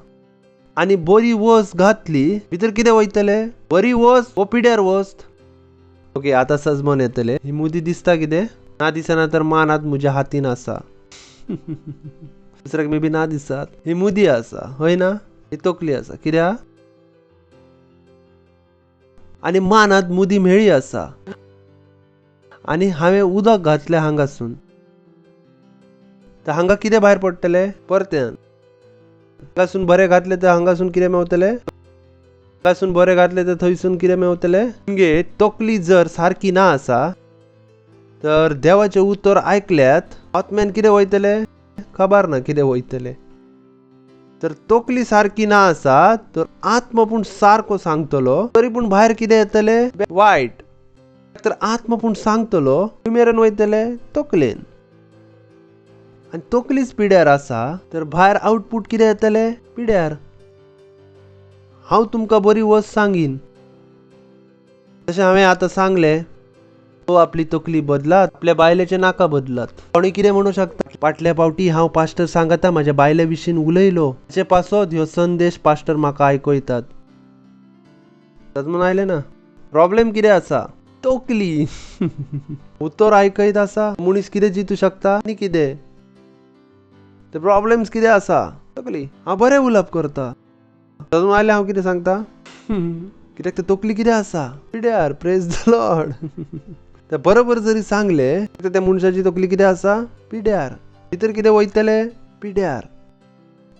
आनी बरी वस घातली भितर कितें वयतले? बरी वस वो पिड्यार वस. ओके आतां सजमोन येतले. ही मुदी दिसता कितें? ना दिसना तर मानात म्हज्या हातीन आसा. दुसऱ्याक मे बी ना दिसत. ही मुदी आसा हय ना? ही तकली आसा. कित्याक? आनी मानात मुदी मेळ्ळी आसा. आनी हांवें उदक घातलें हांगासून. तर हांगा कितें भायर पडटले? परत्यान. हांगासून बरें घातलें तर हांगासून कितें मेवतलें? हांगासून बरें घातलें तर थंयसून कितें मेवतलें? म्हणजे तकली जर सारकी ना आसा तर देवाचे उतर आयकल्यात आत्म्यान कितें वयतलें? खबर ना कितें वयतलें. तर तकली सारकी ना आसा तर आत्मा पूण सारको सांगतलो तरी पूण भायर कितें येतलें? वायट. तर आत्मा पूण सांगतलो खंय मेरेन वयतलें? तकलेन. आनी तकलीच पिड्यार आसा तर भायर आउटपूट कितें येतलें? पिड्यार. हांव तुमकां बरी वस सांगीन तशें हांवें आतां सांगलें. आपली तकली बदलात. आपल्या बायलेचे नाका बदलात. कोणी कितें म्हणू शकता? फाटल्या फावटी हांव पास्टर सांगता म्हाज्या बायले विशीं उलयलो ताचे पासत ह्यो संदेश पास्टर म्हाका आयकयतात. समजून आयलें ना? प्रॉब्लेम कितें आसा? तकली. उतर आयकयत आसा मनीस कितें चिंतू शकता आनी कितें. ते प्रॉब्लेम्स कितें आसा? तकली. हांव बरें उलोवप करता. समजून आयलें हांव कितें सांगता? कित्याक ते तकली कितें आसा? पिड्यार. Praise the Lord. ते बरोबर जरी सांगले तर त्या मनशाची तकली कितें आसा? पिड्यार. भितर कितें वयतलें? पिड्यार.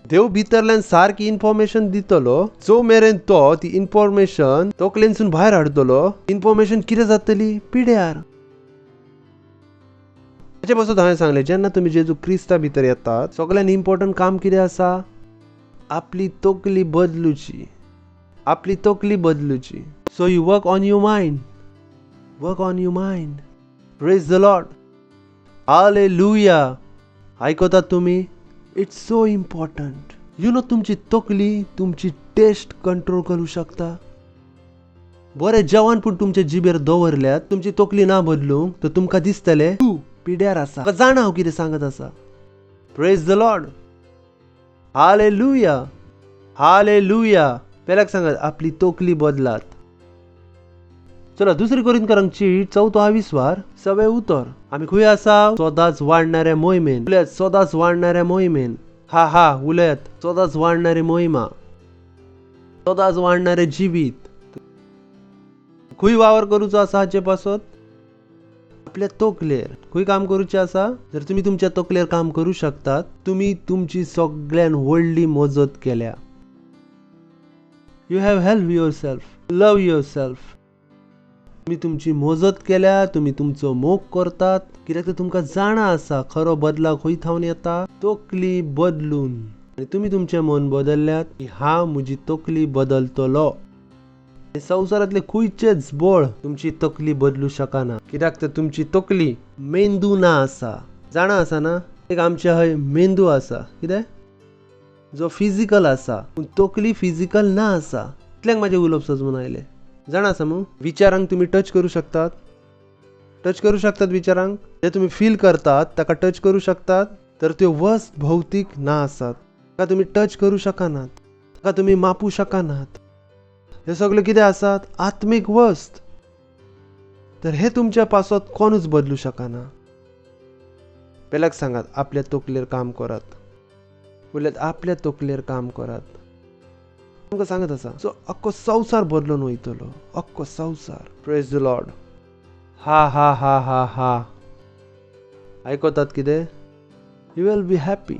देव भितरल्यान सारकी इन्फॉर्मेशन दितलो. जो मेरेन तो ती इन्फॉर्मेशन तकलेनसून भायर हाडटलो इन्फॉर्मेशन कितें जातली? पिड्यार. ताचे पासून हांवें सांगलें जेन्ना तुमी जेजू क्रिस्ता भितर येतात सगळ्यान इम्पॉर्टंट काम कितें आसा? आपली तकली बदलुची. आपली तकली बदलुची. So you work on your mind. Work on your mind. Praise the Lord. Hallelujah. ऐकतात तुम्ही? It's so important. तुमची तकली तुमची टेस्ट कंट्रोल करू शकता. बरे जेवण पण तुमच्या जिबेर दवरल्यात, तुमची तकली ना बदलूंक तर तुमकां दिसतले तू पिड्यार आसा. जाणा हांव कितें सांगत आसा. Praise the Lord. Hallelujah. Hallelujah. पेल्याक सांगात आपली तकली बदलात. चला 2 कोरिंथीयांची 4:20 सवे उतर. आम्ही खंय आसा? सदांच वाढणाऱ्या मोहिमेन. उलयात सदांच वाढणाऱ्या मोहिमेन. हा उलयात सदांच वाढणारी मोहिमा, सदांच वाढणारे जिवीत. खंय वावर करूचो आसा हाचे पासत? आपल्या तकलेर. खंय काम करूचें आसा? जर तुम्ही तुमच्या तकलेर काम करू शकतात, तुम्ही तुमची सगळ्यान व्हडली मजत केल्या. You have help yourself. Love yourself. तुम्ही तुमची मजत केल्या. तुम्ही तुमचो मोग करतात. कित्याक तर तुमकां जाणा आसा खरो बदलाव खंय थावन येता? तकली बदलून. आनी तुम्ही तुमचें मन बदलल्यात की हांव म्हजी तकली बदलतलो. संवसारांतले खंयचेच बळ तुमची तकली बदलू शकना. कित्याक तर तुमची तकली मेंदू ना आसा. जाणा आसा ना? एक आमच्या हय मेंदू आसा. कितें? जो फिजिकल आसा, पूण तकली फिजिकल ना आसा. इतल्याक म्हाजे उलोवप सजमून आयले. जाणा आसा मू? विचारांक तुम्ही टच करू शकतात. टच करू शकतात विचारांक. जे तुम्ही फील करतात ताका टच करू शकतात. तर त्यो वस्त भौतिक ना आसात. ताका तुम्ही टच करू शकनात. ताका तुम्ही मापू शकनात. हे सगळे कितें आसात? आत्मीक वस्त. तर हे तुमच्या पासत कोणूच बदलू शकना. पेल्याक सांगात आपल्या तकलेर काम करात. उलयात आपल्या तकलेर काम करात. तुमकां सांगत आसा सो अख्खो संवसार बदलून वयतलो. अख्खो संवसार. Praise the Lord. हा. ऐकतात कितें? You will be happy.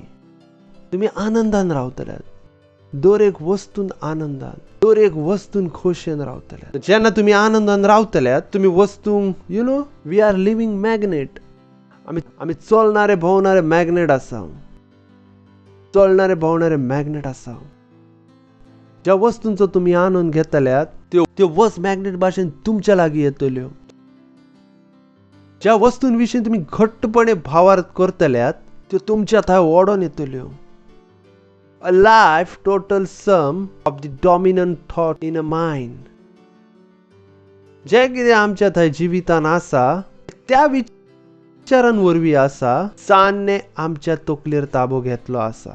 तुम्ही आनंदान रावतल्यात. दर एक वस्तून आनंदान, दर एक वस्तून खोशेन रावतल्यात. जेन्ना तुम्ही आनंदान रावतल्यात, तुम्ही वस्तूंक वी आर लिव्हिंग मॅग्नेट. आम्ही चलणारे भोंवणारे मॅग्नेट आसा. चलणारे भोंवणारे मॅग्नेट आसा. ज्या वस्तूंचो तुम्ही आनंद घेतल्यात त्यो वस्त मॅग्नेट भाशेन तुमच्या लागीं येतल्यो. ज्या वस्तूंविशीं तुम्ही घट्टपणे भावार्थ करतल्यात त्यो तुमच्या थंय ओडून येतल्यो. A life total sum of the dominant thought in a mind. जे कितें आमच्या थंय जिवितान आसा त्या विचारांवरवीं आसा. सान्ने आमच्या तकलेर ताबो घेतलो आसा.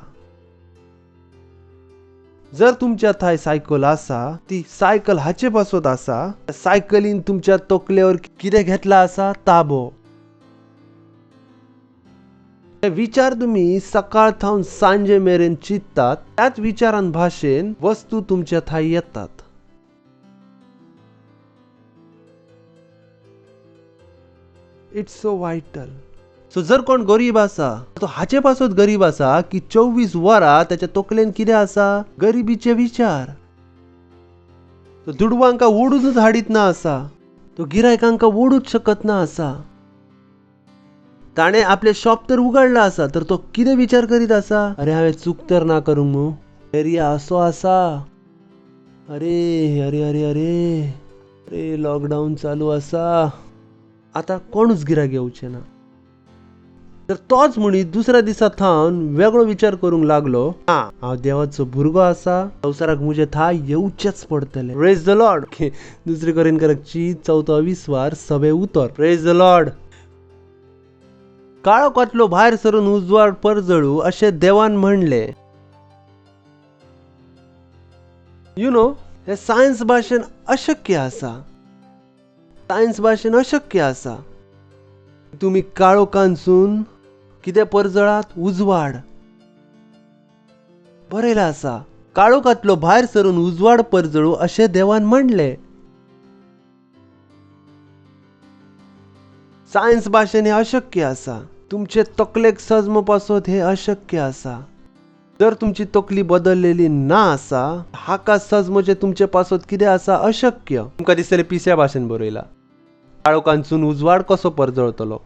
जर तुमच्या थंय सायकल आसा, ती सायकल हाचे पासत आसा. सायकलीन तुमच्या तकलेवर कितें घेतला आसा? ताबो. विचार तुम्ही सकाळ थावन सांजे मेरेन चित्तात, त्याच विचारान भाशेन वस्तू तुमच्या थंय येतात. It's so vital. सो जर कोण गरीब आसा, तो हाचे पासत गरीब आसा की 24 वरां त्याच्या तकलेन कितें आसा? गरिबीचे विचार. तो दुडवांका ओडूनच हाडीत ना आसा. तो गिरायकांका ओडूच शकत ना आसा. ताणे आपले शॉप तर उगडला आसा, तर तो कितें विचार करीत आसा? अरे हांवें चूक तर ना करूंक न्हू. एरिया असो आसा. अरे अरे अरे अरे अरे लॉकडाऊन चालू आसा. आता कोणूच गिरायक येवचें ना. तर तोच मनीस दुसऱ्या दिसा थावन वेगळो विचार करूंक लागलो. हांव देवाचो भुरगो आसा. संवसाराक म्हजे थंय येवचेच पडटले. Praise the Lord. 2 कोरिंथीयांची 4:20 सवे उतर. Praise the Lord. काळो कोतलो भायर सरून उजवाड परजळू अशें देवान म्हणले. हे सायन्स भाशेन अशक्य आसा. सायन्स भाशेन अशक्य आसा. तुम्ही काळोखानसून कितें परजळात? उजवाड. बरयला आसा काळोखांतलो भायर सरून उजवाड परजळू अशें देवान म्हणले. सायन्स भाशेन हे अशक्य आसा. तुमचे तकलेक सजम पासत हे अशक्य आसा. जर तुमची तकली बदललेली ना आसा, हाका सजमचे तुमचे पासत कितें आसा? अशक्य. तुमकां दिसतलें पिस्या भाशेन बरयला. काळोखांतसून उजवाड कसो परजळतलो.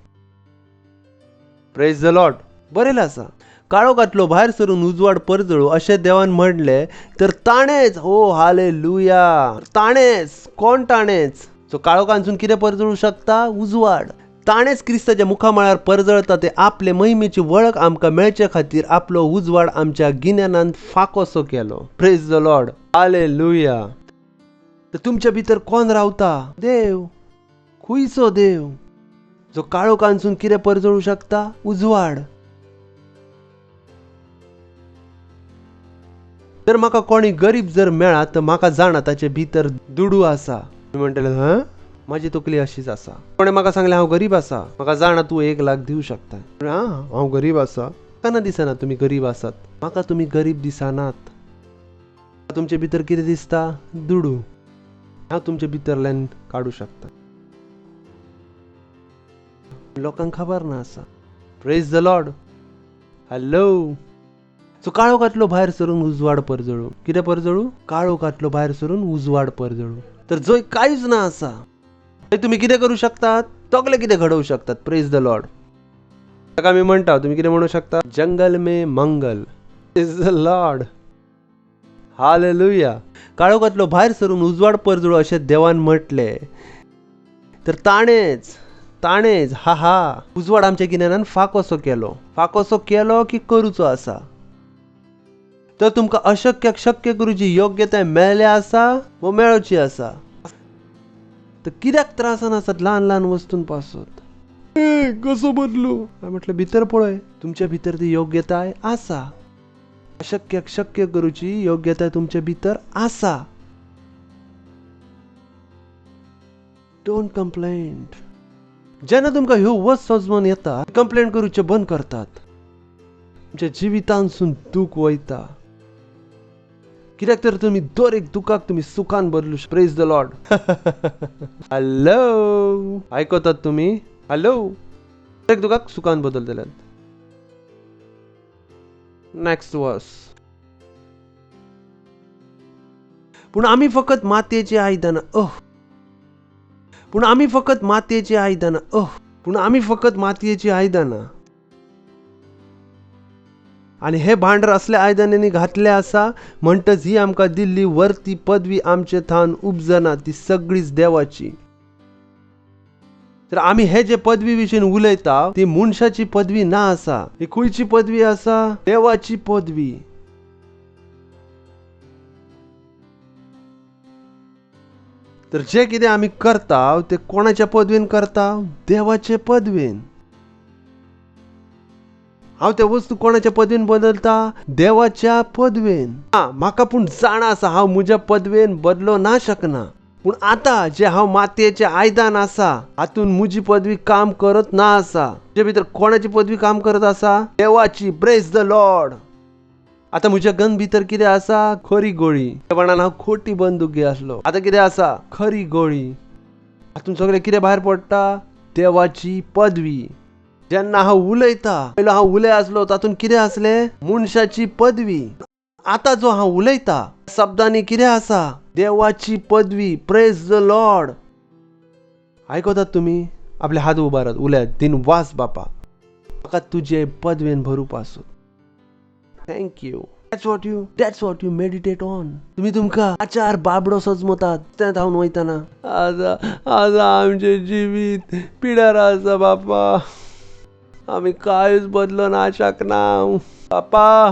Praise the lord. बरयला आसा काळोखांतलो भायर सरून उजवाड परजळू अशें देवान म्हणले. तर ताणेच ओ हालेलुया. ताणेच कोण? ताणेच जो काळोखांतसून कितें परजळू शकता? उजवाड. ताणेच क्रिस्ताच्या मुखामळार परजळता ते आपले महिमेची वळख आमकां मेळचे खातीर आपलो उजवाड आमच्या गिन्यानांत फाकोसो केलो. Praise the Lord. हालेलुया. तर तुमच्या भितर कोण रावता? देव. खुयचो देव जो काळोखांसून कितें परजळू शकता? उजवाड. तर म्हाका कोणी गरीब जर मेळ्ळा तर म्हाका जाणा ताचे भितर दुडू आसा. म्हणटले हं, माझी तकली अशीच आसा. कोणें म्हाका सांगलें हांव गरीब आसा. म्हाका जाणा तूं 1 लाख दिवं शकता. हां, हांव गरीब आसा. केन्ना दिसना तुमी गरीब आसात. म्हाका तुमी गरीब दिसनात. तुमचे भितर कितें दिसता? दुडू. हांव तुमचे भितरल्यान काडूं शकता. लोकांक खबर ना आसा. Praise the Lord. Hello. So काळोखांतलो भायर सरून उजवाड परजळू. कितें परजळू? काळोखांतलो भायर सरून उजवाड परजळू. तर जंय कांयच ना आसा थंय तुमी कितें करूं शकतात? तगलें कितें घडोवं शकतात. Praise the Lord. ताका आमी म्हणटा तुमी कितें म्हणूं शकता? जंगल में मंगल. Praise the Lord. हालेलुया. काळोखांतलो भायर सरून उजवाड परजळू अशें देवान म्हटलें. तर ताणेच हा उजवाड आमच्या गिन्यानान फाकोसो केलो की करूचो आसा. तर तुमकां अशक्याक शक्य करूची योग्यताय मेळ्ळी आसा वा मेळोवची आसा. तर कित्याक त्रासान आसात ल्हान ल्हान वस्तून पासून? कसो बदलू? हांवें म्हटलें भितर पळय. तुमच्या भितर ती योग्यताय आसा. अशक्याक शक्य करूची योग्यताय तुमच्या भितर आसा. Don't complain. जेन्ना तुमकां ह्यो वस्त सजमोन येता कंप्लेन करूचे बंद करतात. तुमच्या जिवितांसून दूख वयता. कित्याक तर तुमी दर एक दुखाक तुमी सुखान बदलू. Praise the Lord. हॅलो. आयकतात तुमी? हॅलो. दर एक दुखाक सुखान बदलतले. नेक्स्ट वर्स. पूण आमी फकत मातयेची आयदनां. पूण आमी फकत मातयेची आयदनां. आनी हे भांडार असल्या आयदनांनी घातले आसा म्हणटच ही आमकां दिल्ली वर्ती पदवी आमचे थान उपजना ती सगळीच देवाची. तर आमी हे जे पदवी विशीं उलयता ती मनशाची पदवी ना आसा. ही खंयची पदवी आसा? देवाची पदवी. तर जे कितें आमी करता ते कोणाच्या पदवेन करता? देवाचे पदवेन. हांव त्या वस्तू कोणाच्या पदवेन बदलता? देवाच्या पदवेन. म्हाका पूण जाण आसा हांव म्हज्या पदवेन बदलो ना शकना. पूण आतां जे हांव मातयेचें आयदन आसा हातून म्हजी पदवी काम करत ना आसा. तुजे भितर कोणाची पदवी काम करत आसा? देवाची. Praise the Lord. आतां म्हज्या गन भितर कितें आसा? खरी गोळी. त्या प्रमाणान हांव खोटी बंदूक घेय आसलो. आतां कितें आसा? खरी गोळी. हातून सगळें कितें भायर पडटा? देवाची पदवी. जेन्ना हांव उलयता पयलो हांव उलय आसलो तातूंत कितें आसलें? मनशाची पदवी. आतां जो हांव उलयता शब्दांनी कितें आसा? देवाची पदवी. Praise the Lord. आयकतात तुमी? आपले हात उबारात. उलयात. दिन वास बापा. म्हाका तुजे पदवेन भरूप आसूं. Thank you. That's what you meditate on. तुम्ही तुमकां आचार बाबडो सजमतात तें हांव वयताना. आतां आमचे जिवीत पिड्यार आसा बापा. आमी कांयच बदलो ना शकना बापा.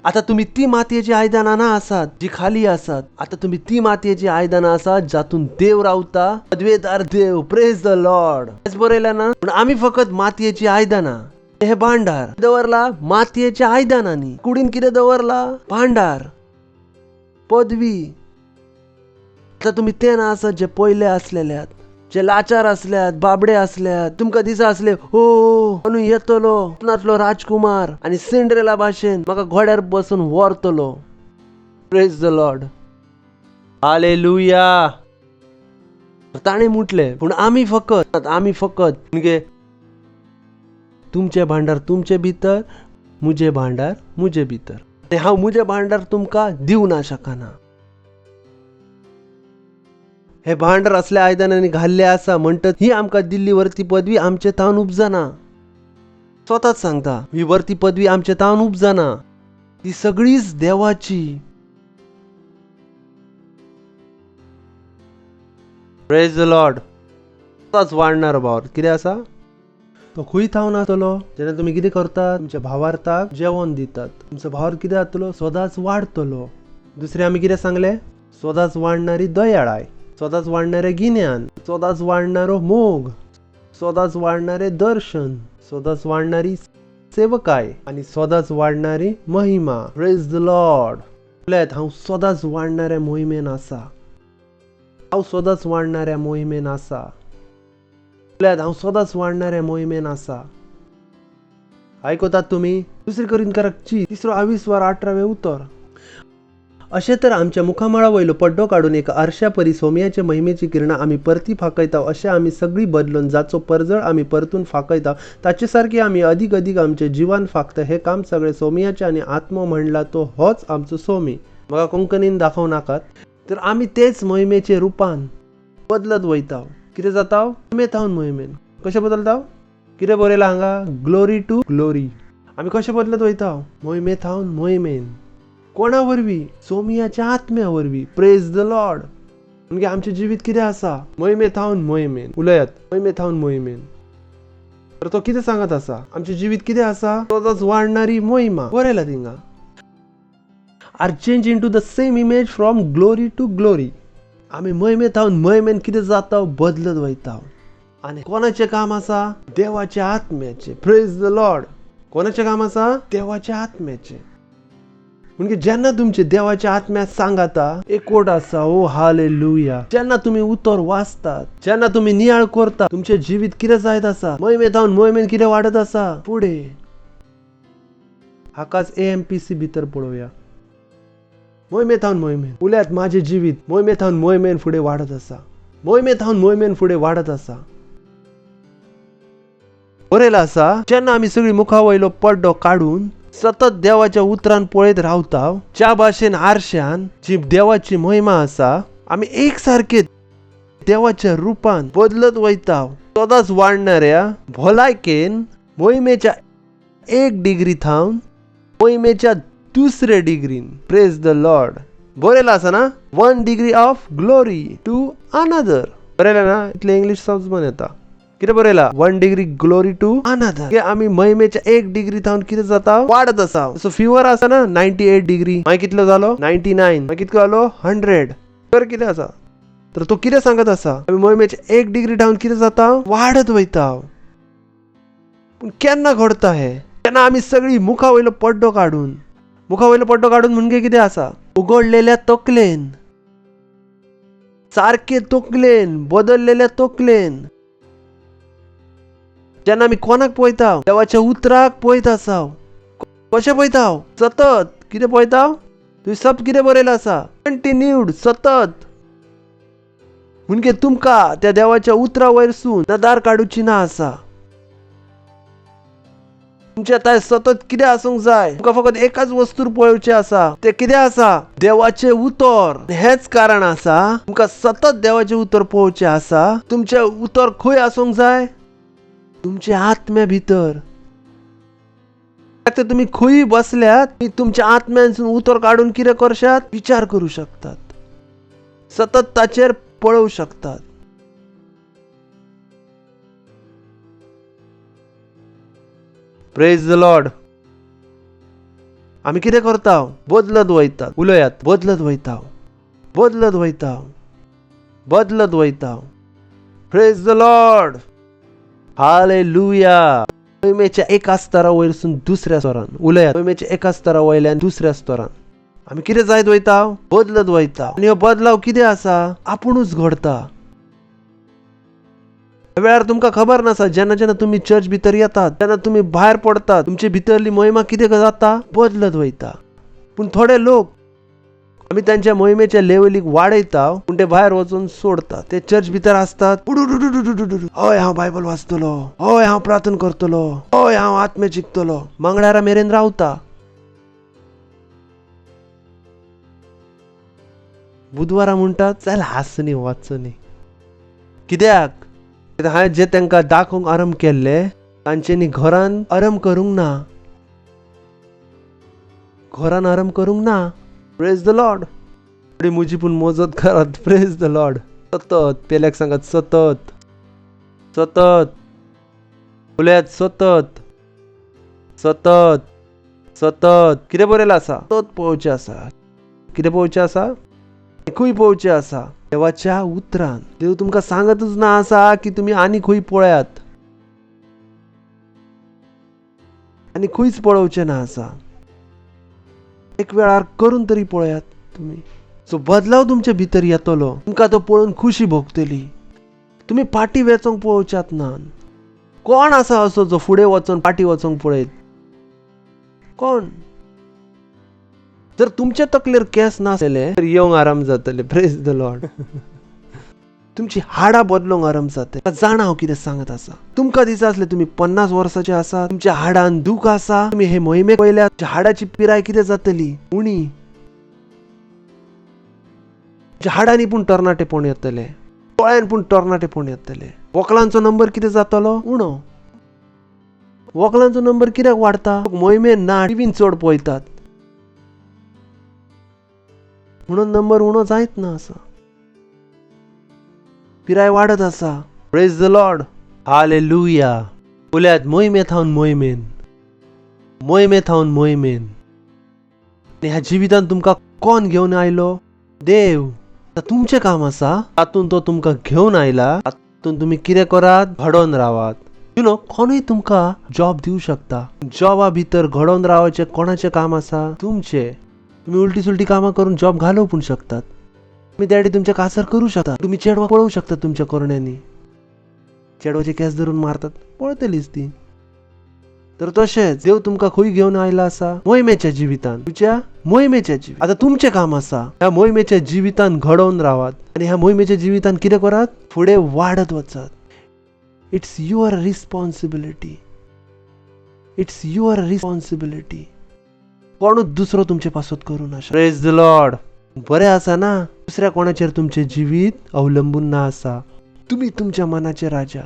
आतां तुमी ती मातयेची आयदनां ना आसात जी खाली आसात. आतां तुमी ती मातयेची आयदनां आसात जातून देव रावता. पदवेदार देव. Praise the Lord. हेच बरयलें ना? पूण आमी फकत मातयेची आयदनां. हे भांडार दवरला मातयेच्या आयदनांनी. कुडीन कितें दवरला? भांडार. पदवी. आतां तुमी ते ना आसात जे पयले आसलेल्यात. जे लाचार असल्यात, बाबडे असल्यात. तुमकां दिसा असले म्हणून येतलो नातलो राजकुमार आनी सिंड्रेला भाशेन म्हाका घोड्यार बसून व्हरतलो. Praise the Lord. हालेलुया. ताणें म्हटलें पूण आमी फकत म्हणजे तुमचे भांडार तुमचे भितर, मुजे भांडार मुजे भितर. ते हांव मुजे भांडार तुमकां दिवं ना शकना. हे भांडार असल्या आयदनांनी घाल्ले आसा म्हणटत ही आमकां दिल्ली वर्ती पदवी आमचे थावन उपजना. स्वताच सांगता ही वर्ती पदवी आमचे थावन उपजना. ती सगळीच देवाची. Praise the Lord. सदांच वाडणारो भाव कितें आसा तो खंय थावन आसतलो जेन्ना तुमी कितें करतात तुमच्या भावार्थाक जेवण दितात तुमचो भाव कितें जातलो सदांच वाडतलो दुसरें आमी कितें सांगलें सदांच वाडणारी दयाळाय सदांच वाडणारें गिन्यान सदांच वाडणारो मोग सदांच वाडणारें दर्शन सदांच वाडणारी सेवकाय आनी सदांच वाडणारी महिमा प्रेज द लॉर्ड म्हळ्यार हांव सदांच वाडणाऱ्या मोहिमेन आसा हांव सदांच वाडणाऱ्या मोहिमेन आसा म्हळ्यार हांव सदांच वाडणाऱ्या मोहिमेन आसा आयकतात तुमी दुसरी कोरिंथीकाराची 3:20-18 उतर अशें तर आमच्या मुखामळा वयलो पड्डो काडून एक आरशा परी सोम्याचे महिमेची किरणां आमी परती फाकयता अशें आमी सगळी बदलून जाचो परजळ आमी परतून फाकयता ताचे सारकी आमी अदीक अदीक आमच्या जिवान फाकता हे काम सगळे सोमयाचे आनी आत्मो म्हणला तो होच आमचो सोमी म्हाका कोंकणीन दाखोव नाकात तर आमी तेच मोहिमेचे रुपान बदलत वयता कितें जाता मोहिमेन मोहिमेन कशें बदलता कितें बरयलां हांगा ग्लोरी टू ग्लोरी आमी कशें बदलत वयता मोहिमेन मोहिमेन कोणा वरवीं सोमियाच्या आत्म्या वरवीं प्रेज द लॉर्ड म्हणजे आमचें जिवीत कितें आसा मोहिमेन मोहिमेन उलयात मोहिमेन मोहिमेन तर तो कितें सांगत आसा आमचें जिवीत कितें आसा सदांच वाडणारी मोहिमा बरयला थिंगा are change into the same image from glory to glory आमी मोहिमेन मोहिमेन कितें जाता बदलत वयता आनी कोणाचें काम आसा देवाच्या आत्म्याचें प्रेज द लॉर्ड कोणाचें काम आसा देवाच्या आत्म्याचें म्हणजे जेन्ना तुमचे देवाच्या आत्म्याक सांगाता एकवट आसा ओ हालेलुया जेन्ना तुम्ही उतर वाचतात जेन्ना तुम्ही नियाळ करता तुमचे जिवीत कितें जायत आसा मोहिमेन कितें वाडत आसा फुडें हाकाच AMPC भितर पळोवया मोहिमेन उल्यात माझे जिवीत मोहिमेन फुडें वाडत आसा मोहिमेन फुडें वाडत आसा बरयला आसा जेन्ना आमी सगळी मुखा वयलो पड्डो काडून सतत देवाच्या उतरान पळयत रावता ज्या भाशेन आरशान जी देवाची महिमा आसा आमी एक सारखे देवाच्या रुपान बदलत वयता सदांच वाडणाऱ्या भलायकेन मोहिमेच्या 1 डिग्री थावन मोहिमेच्या 2रे डिग्रीन प्रेज द लॉर्ड बरयला आसा ना 1 degree of glory to another बरयला ना इतले इंग्लिश समजून येता कितें बरयला 1 डिग्री ग्लोरी टू अनदर आमी महिमेच्या 1 डिग्री थावन कितें जाता वाडत आसा सो फिवर आसा ना 98 डिग्री मागीर कितलो जालो 99 मागीर कितलो जालो 100 तर कितें आसा तर तो कितें सांगत आसा आमी महिमेच्या 1 डिग्री थावन कितें जाता वाडत वयता पूण केन्ना घडता हे केन्ना आमी सगळी मुखा वयलो पड्डो काडून म्हणजे कितें आसा उगडलेल्या तकलेन सारखे तकलेन बदललेल्या तकलेन जेन्ना आमी कोणाक पळयता देवाच्या उतराक पळयत आसा कशें पळयता सतत कितें पळयता तुवें सब कितें बरयलां आसा कंटिन्यूड सतत म्हणजे तुमकां त्या देवाच्या उतरा वयरसून नदार काडूची ना आसा तुमच्या थंय सतत कितें आसूंक जाय तुमकां फकत एकाच वस्तूर पळोवचें आसा तें कितें आसा देवाचें उतर हेच कारण आसा तुमकां सतत देवाचें उतर पळोवचें आसा तुमचें उतर खंय आसूंक जाय तुमच्या आत्म्या भितर तुम्ही खंय बसल्यात तुमच्या आत्म्यासून उतर काढून कितें करशात विचार करू शकतात सतत ताचेर पळोवू शकतात प्रेज द लॉर्ड आमी कितें करता बदलत वयतात उलयात बदलत वयता प्रेज द लॉर्ड हालेलुया मोहिमेच्या एका स्तरा वयरसून दुसऱ्या स्तरान उलयात मोहिमेच्या एका स्तरा वयल्यान दुसऱ्या स्तरान आमी कितें जायत वयता बदलत वयता आनी हो बदलाव कितें आसा आपुणूच घडता वेळार तुमकां खबर नासा जेन्ना तुम्ही चर्च भितर येतात जेन्ना तुम्ही भायर पडतात तुमचे भितरली महिमा कितें जाता बदलत वयता पूण थोडे लोक आमी तांच्या मोहिमेच्या लेवलीक वाडयता पूण ते भायर वचून सोडतात ते चर्च भितर असतात हय हांव बायबल वाचतलो हय हांव प्रार्थना करतलो हय हांव आत्मे शिकतलो मंगळारा मेरेन रावता बुधवारा म्हणटात चल हासनी वाचनी कित्याक हांवें जे तांकां दाखोवंक आरंभ केल्ले तांच्यांनी घरान आरंभ करूंक ना प्रेज द लॉर्ड म्हजी पूण मोजत करात प्रेज द लॉर्ड सतत पेल्याक सांगात सतत सतत उल्यात सतत सतत सतत कितें बरयलें आसा सतत पळोवचें आसा कितें पळोवचें आसा खंय पळोवचें आसा देवाच्या उतरान देव तुमकां सांगतच ना आसा की तुमी आनी खंय पळयात आनी खंयच पळोवचें ना आसा एक वेळार करून तरी पळयात तुमी सो बदलाव तुमचे भितर येतलो तुमकां तो पळोवन खुशी भोगतली तुमी फाटी वेचोंक पळोवच्यात ना कोण आसा असो जो फुडें वचोन फाटी वचोंक पळयत कोण जर तुमचे तकलेर केस नासले तर येवंक आराम जातले प्रेज द लॉर्ड तुमची हाडां बदलूंक आराम जातले जाणा हांव कितें सांगत आसा तुमकां दिसा आसले तुमी 50 वर्साचे आसा तुमच्या हाडांत दूख आसा तुमी हे मोहिमेक पयल्या तुमच्या हाडाची पिराय कितें जातली उणी तुमच्या हाडांनी पूण तरणाटेपण येतले दोळ्यान पूण तरणाटेपण येतले वकलांचो नंबर कितें जातलो उणो वकलांचो नंबर कित्याक वाडता मोहिमेन ना टीव्हीन चड पळयतात म्हणून नंबर उणो जायत ना आसा पिराय वाडत आसा प्रेज द लॉर्ड हालेलुया उल्यात मोहिमेंत हावन मोहिमेन मोहिमेंत हावन मोहिमेन आनी ह्या जिवितांत तुमकां कोण घेवन आयलो देव तुमचें काम आसा तातूंत तो तुमकां घेवन आयला तातूंत तुमी कितें करात घडोवन रावात कोणूय तुमकां जॉब दिवं शकता जॉबा भितर घडोवन रावचें कोणाचें काम आसा तुमचें तुम्ही उलटी सुलटी कामां करून जॉब घालवू पण शकतात तुम्ही त्या तुमच्या कासार करू शकता तुम्ही चेडवा पळोवू शकता तुमच्या कोरण्यांनी चेडवाचे केस धरून मारतात पळतलीच ती तर तशेंच देव तुमकां खंय घेवन आयला आसा मोहिमेच्या जिवितान तुमच्या मोहिमेच्या जिवितान आतां तुमचें काम आसा ह्या मोहिमेच्या जिवितान घडोवन रावात आनी ह्या मोहिमेच्या जिवितान कितें करात फुडें वाडत वचात it's your responsibility it's your responsibility कोणूच दुसरो तुमचे पासत करू ना प्रेज द लॉर्ड बरें आसा ना दुसऱ्या कोणाचेर तुमचे जिवीत अवलंबून ना आसा तुमी तुमच्या मनाचे राजा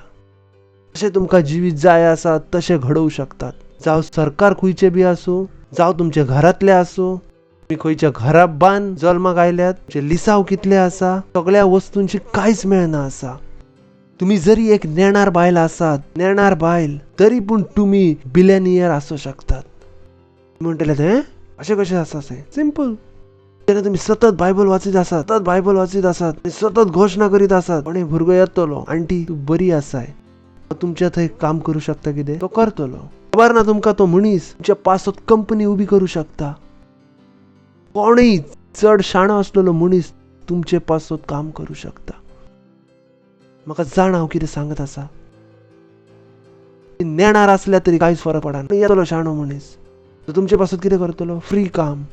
जशें तुमकां जिवीत जाय आसा तशें घडोवं शकतात जावं सरकार खंयचे बी आसूं जावं तुमचे घरांतले आसूं तुमी खंयच्या घरा बांद जल्माक आयल्यात तुमचे लिसांव कितले आसा सगळ्या वस्तूंची कांयच मेळना आसा तुम्ही जरी एक नेणार बायल आसात नेणार बायल तरी पूण तुमी बिलियनियर आसूं शकतात म्हणटले ते अशें कशें आसा सिंपल जेन्ना तुमी सतत बायबल वाचीत आसात सतत बायबल वाचीत आसात सतत घोशणा करीत आसात कोणी भुरगो येतलो आंटी तूं बरी आसाय तुमच्या थंय काम करू शकता कितें तो करतलो खबर ना तुमकां तो मनीस तुमच्या पासत कंपनी उबी करू शकता कोणूय चड शाणो आसलेलो मनीस तुमचे पासत काम करू शकता म्हाका जाण हांव कितें सांगत आसा नेणार आसल्या तरी कांयच फरक पडना येतलो शाणो मनीस तो तुमचे पासत कितें करतलो फ्री काम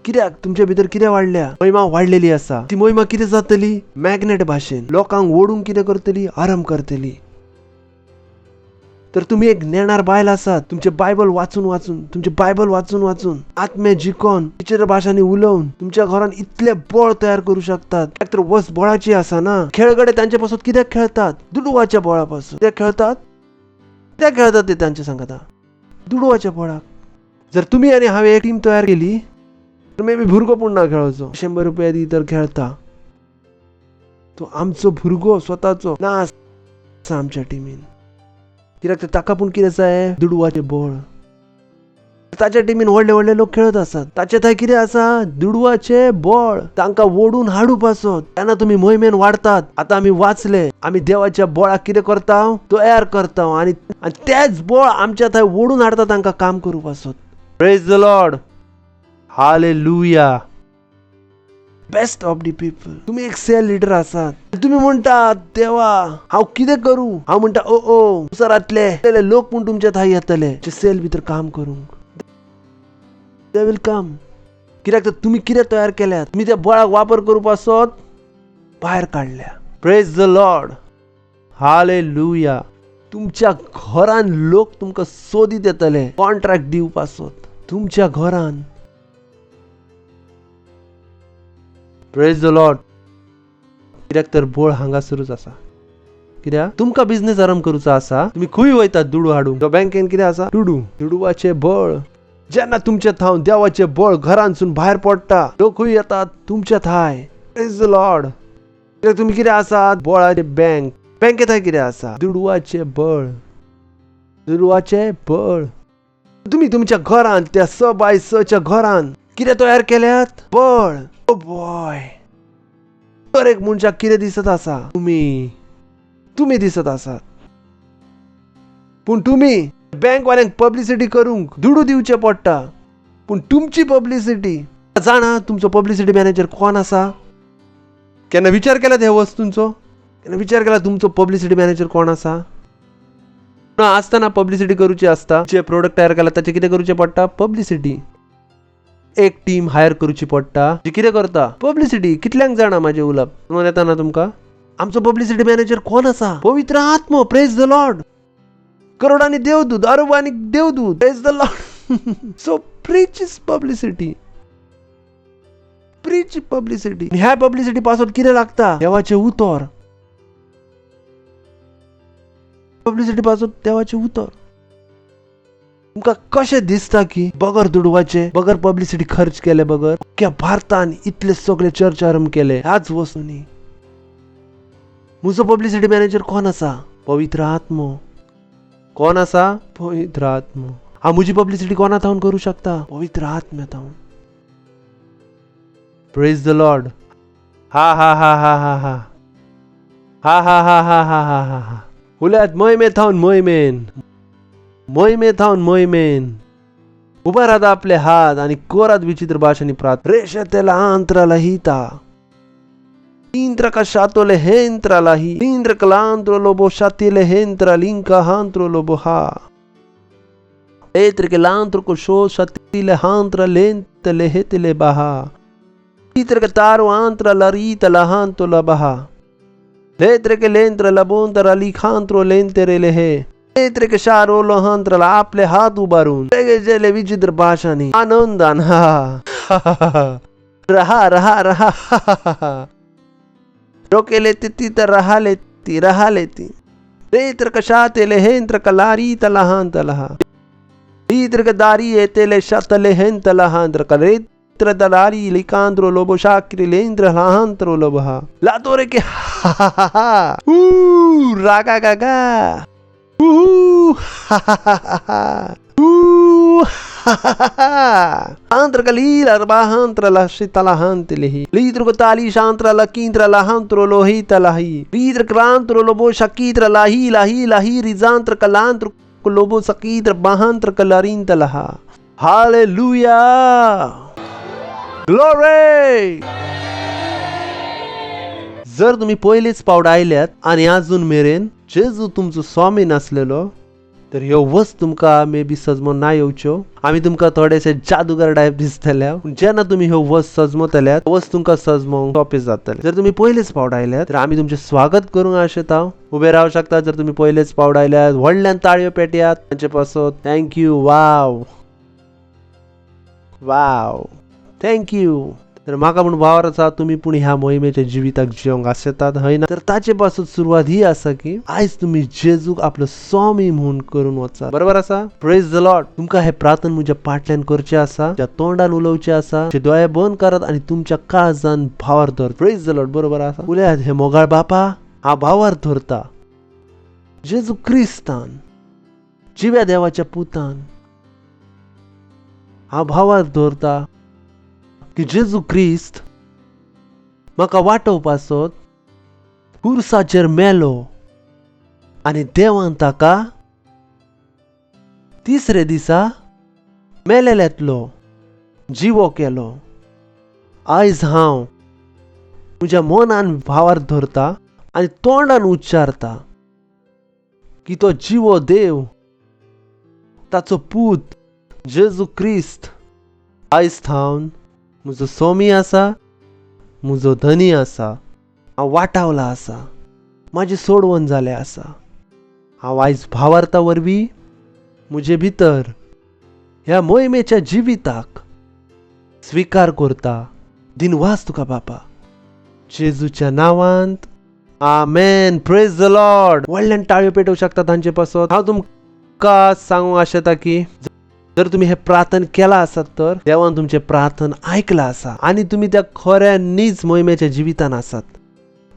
कित्याक तुमच्या भितर कितें वाडल्या मोहिमा वाडलेली आसा ती मोहिमा कितें जातली मॅग्नेट भाशेन लोकांक ओडूंक कितें करतली आराम करतली तर तुम्ही एक नेणार बायल आसात तुमचे बायबल वाचून वाचून तुमचे बायबल वाचून वाचून आत्मे जिकोन विचित्र भाषांनी उलोवन तुमच्या घरान इतले बळ तयार करू शकतात तर वस बळाची आसा ना खेळगडे तांचे पासून कित्याक खेळतात दुडवाच्या बळापासून ते खेळतात ते तांचे सांगता दुडवाच्या बळाक जर तुम्ही आणि हांवें एक टीम तयार केली तर मे बी भुरगो पूण ना खेळचो 100 रुपया दी तर खेळता तो आमचो भुरगो स्वताचो ना आसा आमच्या टिमीन कित्याक ताका पूण कितें जाय दुडवाचे बळ ताच्या टिमीन व्हडले व्हडले लोक खेळत आसात ताचे थंय कितें आसा दुडवाचे बळ तांकां ओडून हाडूप आसत तेन्ना तुमी मोहिमेन वाडतात आतां आमी वाचले आमी देवाच्या बळाक कितें करता तयार करता आनी तेच बळ आमच्या थंय ओडून हाडता तांकां काम करूप आसत praise the Lord hallelujah best of the people तुम्ही एक सेल लीडर आसात तुम्ही म्हणटा देवा हांव कितें करूं हांव म्हणटा ओ सरातले लोक पूण तुमच्या थंय येतले सेल भितर काम करूंक दे विल कम कित्याक तर तुम्ही कितें तयार केल्यात तुम्ही त्या बळाक वापर करूप आसत भायर काडल्या प्रेज द लॉर्ड हालेलुया तुमच्या घरान लोक तुमकां सोदीत येतले कॉन्ट्रॅक्ट दिवप आसत तुमच्या घरान प्रेज द लॉर्ड कित्याक तर बळ हांगासरूच आसा कित्याक तुमकां बिझनेस आरंभ करूचो आसा तुम्ही खंय वयतात दुडू हाडूंक तो बँकेन कितें आसा दुडवाचे बळ जेन्ना तुमच्या थांव देवाचे बळ घरांसून भायर पडटा लोक येतात तुमच्या थाय प्रेज द लॉर्ड कित्याक तुमी कितें आसात बळाचे बँक बँकेत कितें आसा? दुडवाचे बळ. दुडवाचे बळ. तुम्ही तुमच्या घरांत त्या 6x6च्या घरांत कितें तयार केल्यात? बळ. Oh boy. तर एक मनशाक कितें दिसत आसा? तुम्ही दिसत आसात. पूण तुम्ही बँकवाल्यांक पब्लिसिटी करूंक दुडू दिवचे पडटा. पूण तुमची पब्लिसिटी जाणा तुमचो पब्लिसिटी मॅनेजर कोण आसा? केन्ना विचार केला ह्या वस्तूंचो? केन्ना विचार केला तुमचो पब्लिसिटी मॅनेजर कोण आसा? आसतना पब्लिसिटी करूची आसता. जे प्रोडक्ट तयार केला ताचे कितें करूचें पडटा? पब्लिसिटी. एक टीम हायर करूची पडटा जी कितें करता? पब्लिसिटी. कितल्यांक जाणा माझे उलप म्हणून येता ना तुमकां? आमचो पब्लिसिटी मॅनेजर कोण आसा? पवित्र आत्मो. Praise the Lord. करोडांनी देवदूत, अरबांनी देवदूत. Praise the lord. So preach is publicity. Preach publicity. ह्या पब्लिसिटी पासून कितें लागता? देवाचे उतर. पब्लिसिटी पासून देवाचे उतर. तुमकां कशें दिसता की बगर दुडवाचे बगर पब्लिसिटी खर्च केले बगर अख्ख्या भारतान इतले सगळे चर्च आरंभ केले ह्याच वस्तूंनी. म्हजो पब्लिसिटी मॅनेजर कोण आसा? पवित्र आत्मो. कोण आसा? पवित्र आत्मो. हांव म्हजी पब्लिसिटी कोणा थावन करूं शकता? पवित्र आत्म्या थावन. Praise the Lord. हा हा हा हा हा हा हा हा हा हा हा हा हा हा. उलयात मोहिमे थावन मोहिमेन. मोहिमे थावन मोहिमेन. उभा राहता आपले हात आणि कोरात विचित्र भाषांनी प्रार्थना. रेषतेला आंत्राला हिता. इंद्र का शातोले हेंत्राला ही. इंद्र कलांत्रो लोबो शातीले हेंत्रा लिंका हांत्रो लोबो हा. एत्र के लांत्रो को शो शातीले हांत्रा लेंतले हेतले बहा. इत्र के तारो आंत्रा लरीत लहांतो लबहा. लेत्र के लेंत्र लबोंतरा लिखांत्रो लेंतरे लेहे. लेत्र के शारो लहांत्रा आपले हात उभारून जेले विचित्र भाषांनी आनंदान हा रहा रहा रहा रोकेले ती तर राहले ती. लेत्र कशाते लेहेंत्र कलारी तलहांत लहा. लेत्र के दारी येतेले शतले हेंत लहांत्र कलेत्र दलारी लिकांद्रो लोबो शाक्री लेंद्र लहांत्रो लोबहा. लातोरे के हा हा हा हा. रागा गागा. आंत्र कलील अरबाहांत्र लशितला हंतलेही. लीत्र को ताली शांत्र लकींत्र लहांत्रो लोहित लही. लीत्र क्रांत्रो लोबो शकीत्र लाही लाही लाही रिजांत्र कलांत्र लोबो सकीत्र बाहांत्र कलारिंत लहा. हालेलुया. ग्लोरी. जर तुम्ही पहिलेच पावड आयल्यात आणि अजून मेरेन जेजू तुमचो स्वामी नसलेलो तर ह्यो वस्त तुमकां मे बी सजमो ना येवच्यो. आमी तुमकां थोडेशे जादूगार टायप दिसतले. जेन्ना तुम्ही ह्यो वस्त सजमतल्यात वस्त तुमकां सजमोवंक सोंपें जातलें. जर तुम्ही पहिलेच पावड आयल्यात तर आमी तुमचें स्वागत करूंक आशेता. उबे रावूं शकता जर तुम्ही पहिलेच पावड आयल्यात. व्हडल्यान ताळयो पेटयात तांचे पासत. थँक्यू. Wow wow. थँक्यू. तर म्हाका म्हूण वावर आसा तुम्ही पूण ह्या मोहिमेच्या जिविताक जिवंक आशेतात हय ना? तर ताचे पासून सुरवात ही आसा की आयज तुम्ही जेजूक आपलो स्वामी म्हणून करून वचा. बरोबर आसा? Praise the Lord. तुमकां हे प्रार्थना म्हज्या फाटल्यान करचे आसा. ज्या तोंडान उलोवचे आसा. ते दोळे बंद करात आणि तुमच्या काळजान भावार धर. Praise the Lord. बरोबर आसा? उलयात हे मोगाळ बापा हांव भावार धरता जेजू क्रिस्तान जिव्या देवाच्या पुतान हांव भावार धरता की जेजू क्रिस्त म्हाका वाटोवपासत खुर्साचेर मेलो आनी देवान ताका तिसरे दिसा मेलेल्यांतलो जिवो केलो. आयज हांव म्हज्या मनान भावार धरता आनी तोंडान उच्चारता की तो जिवो देव ताचो पूत जेजू क्रिस्त आयज थावन म्हजो स्वामी आसा. म्हजो धनी आसा. हांव वाटावला आसा. म्हाजें सोडवण जालें आसा. हांव आयज भावार्था वरवीं म्हजे भितर ह्या मोहिमेच्या जिविताक स्विकार करता. दिनवास तुका बापा जेजूच्या नांवांत. आमेन. Praise the Lord. व्हडल्यान ताळयो पेटोवंक शकता तांचे पासत. हांव तुमकां सांगूंक आशेता की जर तुम्ही हे प्रार्थना केला आसात तर देवान तुमचे प्रार्थना ऐकला आसा आणि तुम्ही त्या खऱ्यांनीच मोहिमेच्या जिवितान आसात.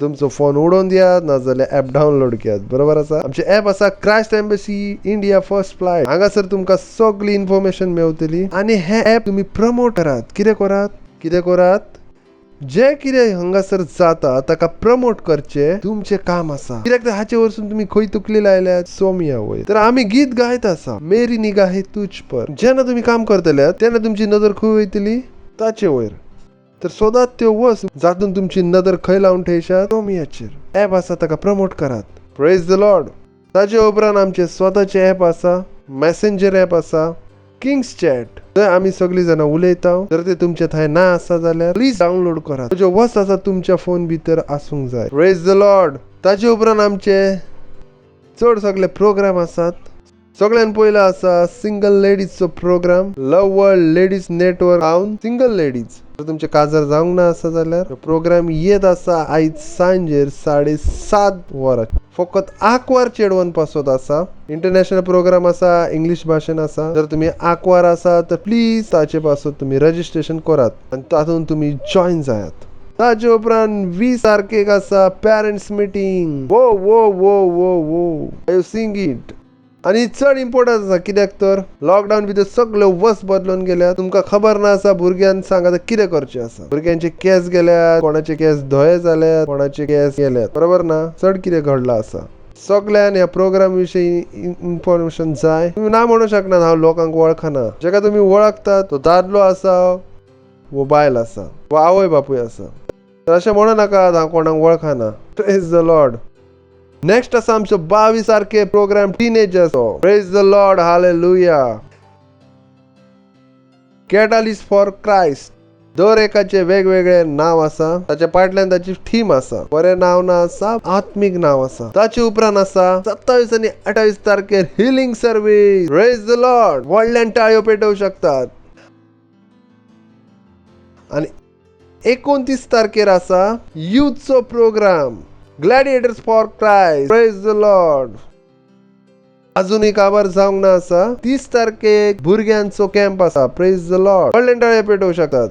तुमचो फोन उडोवन दियात नाजाल्यार ऍप डावनलोड केयात. बरोबर आसा. आमचे ऍप आसा Christ embassy India first flight. हांगासर तुमकां सगळी इन्फॉर्मेशन मेळटली आनी हे ऍप तुम्ही प्रमोट करात. कितें करात जे कितें हांगासर जाता ताका प्रमोट करचे तुमचे काम आसा. कित्याक हाचे वरसून तुम्ही खंय तकली लायल्यात सोमिया वयर. तर आमी गीत गायत आसा मेरी निगाहे तुझ पर. जेन्ना तुम्ही काम करतले तेन्ना तुमची नजर खंय वयतली ताचे वयर. तर सोदात त्यो वस्त जातून तुमची नदर खंय लावन ठेयशात सोमियाचेर. ऍप आसा ताका प्रमोट करात. Praise the Lord. ताचे उपरांत आमचे स्वताचे ऍप आसा. मेसेंजर ऍप आसा. Kings chat. थंय आमी सगळीं जाणां उलयता. जर ते तुमचे थंय ना आसा जाल्यार प्लीज डावनलोड करात. ज्यो वस्त आसा तुमच्या फोन भितर आसूंक जाय. Praise the Lord. ताचे उपरांत आमचे चड सगळे प्रोग्राम आसात. सगळ्यान पयलो आसा सिंगल लेडीजचो प्रोग्राम. लव वर्ल्ड लेडीज नेटवर्क हावन सिंगल लेडीज. जर तुमचे काजार जावंक ना आसा जाल्यार प्रोग्राम येत आसा आयज सांजेर 7:30 वरां. फकत आंकवार चेडवान पासत आसा. इंटरनॅशनल प्रोग्राम आसा इंग्लिश भाशेन आसा. जर तुम्ही आंकवार आसा तर प्लीज ताचे पासत तुम्ही रजिस्ट्रेशन करात आनी तातूंत तुम्ही जॉईन जायात. ताचे उपरांत 20 तारखेक आसा पेरेंट्स मिटींग. वो वो वो वो वो आय यू सींग इट. आणि चड इम्पॉर्टंट आसा कित्याक तर लॉकडाऊन भितर सगळ्यो वस्त बदलून गेल्या. तुमकां खबर ना आसा भुरग्यांक सांग आतां कितें करचें आसा. भुरग्यांचे केस गेल्यात, कोणाचे केस धोये जाल्यात, कोणाचे केस गेल्यात. बरोबर ना. चड कितें घडलां आसा. सगळ्यान ह्या प्रोग्राम विशीं इन्फॉर्मेशन जाय. तुम्ही ना म्हणू शकना हांव लोकांक वळखना. जेका तुम्ही वळखतात तो दादलो आसा वो बायल आसा वो आवय बापूय आसा. तर अशें म्हणू नाकात हांव कोणाक वळखना. Praise the Lord. नेक्स्ट आसा आमचो 22 तारखे programme teenagers. Praise the Lord. Hallelujah. Catalyst for Christ. दर एकाचे वेगवेगळे नाव आसा. ताच्या फाटल्यान ताची थीम आसा. बरें नाव ना आसा आत्मीक नाव आसा. ताचे उपरांत आसा 27 आनी 28 तारखेर healing service. Praise the Lord. व्हडल्यान टाळयो पेटोवंक शकतात. आणि 29 तारखेर आसा युथचो programme gladiators for Christ. Praise the Lord. अजूनही काबार जावंक ना आसा. 30 तारखेक भुरग्यांचो कॅम्प आसा. Praise the Lord. व्हडल्यान टाळयो पेटोवंक शकतात.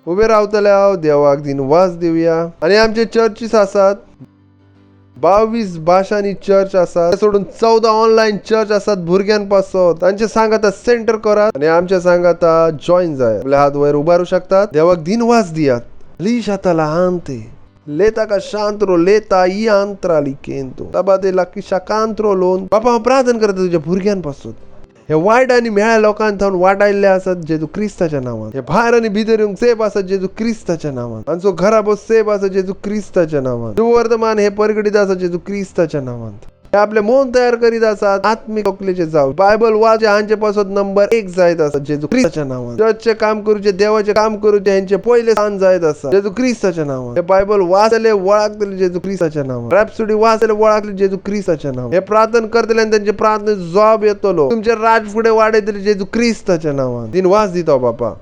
उबे रावतले हांव देवाक दिनवास दिवया. आणि आमचे चर्चीस आसात. 22 भाशांनी चर्च आसात. सोडून 14 ऑनलाईन चर्च आसात भुरग्यांपासत. तांचे सांगाता सेंटर करात आणि आमच्या सांगाता जॉईन जाय. आपले हात वयर उबारू शकतात. देवाक दिनवास दियात. Lisciata la ante. Leta cashantro, leta iantra likento. Tabate la kishakantro loan. बापा हांव प्रार्थना करता तुझ्या भुरग्यांपासून. हे वायट आनी मेळ्या लोकांक थावन वाटायल्ले आसात जेजू क्रिस्ताच्या नांवान. हे भायर आनी भितर येवंक सेफ आसात जेजू क्रिस्ताच्या नांवान. तांचो घरा बस सेफ आसा जेजू क्रिस्ताच्या नांवान. सुवर्तमान हे परगडीत आसा जेजू क्रिस्ताच्या नांवान. हे आपले मन तयार करीत आसात आत्मीक तकलेचे जाव. बायबल वाचे हांचे पासत नंबर 1 जायत आसा जेजू क्रिस्ताच्या नांवान. चर्चचे काम करूचे देवाचे काम करूचे हेंचे पयले स्थान जायत आसा जेजू क्रिस्ताच्या नांवान. हे बायबल वाचले वळखतले जेजू क्रिस्ताच्या नांवान. रॅप्सोडी वाचले वळखले जेजू क्रिस्ताच्या नांवान. हे प्रार्थना करतले आनी तांचे प्रार्थने जॉब येतलो. तुमचे राज फुडें वाडयतले जेजू क्रिस्ताच्या नांवान. दिनवास दिता बापा.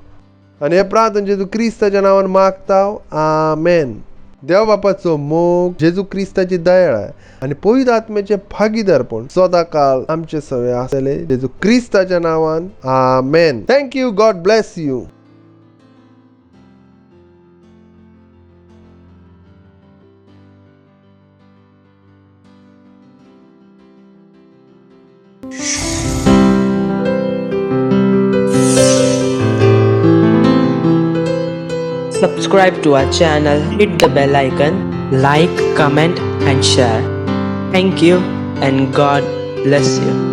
आणि हे प्रार्थना जेजू क्रिस्ताच्या नांवान मागता. आमेन. देव बापाचो मोग जेजू क्रिस्ताची दयाळाय आणि पवित्र आत्म्याचे भागीदारपण सदा काळ आमचे सगळे आसले जेजू क्रिस्ताच्या नावान. Amen. Thank you. God bless you. Subscribe to our channel, hit the bell icon, like, comment and share. Thank you and God bless you.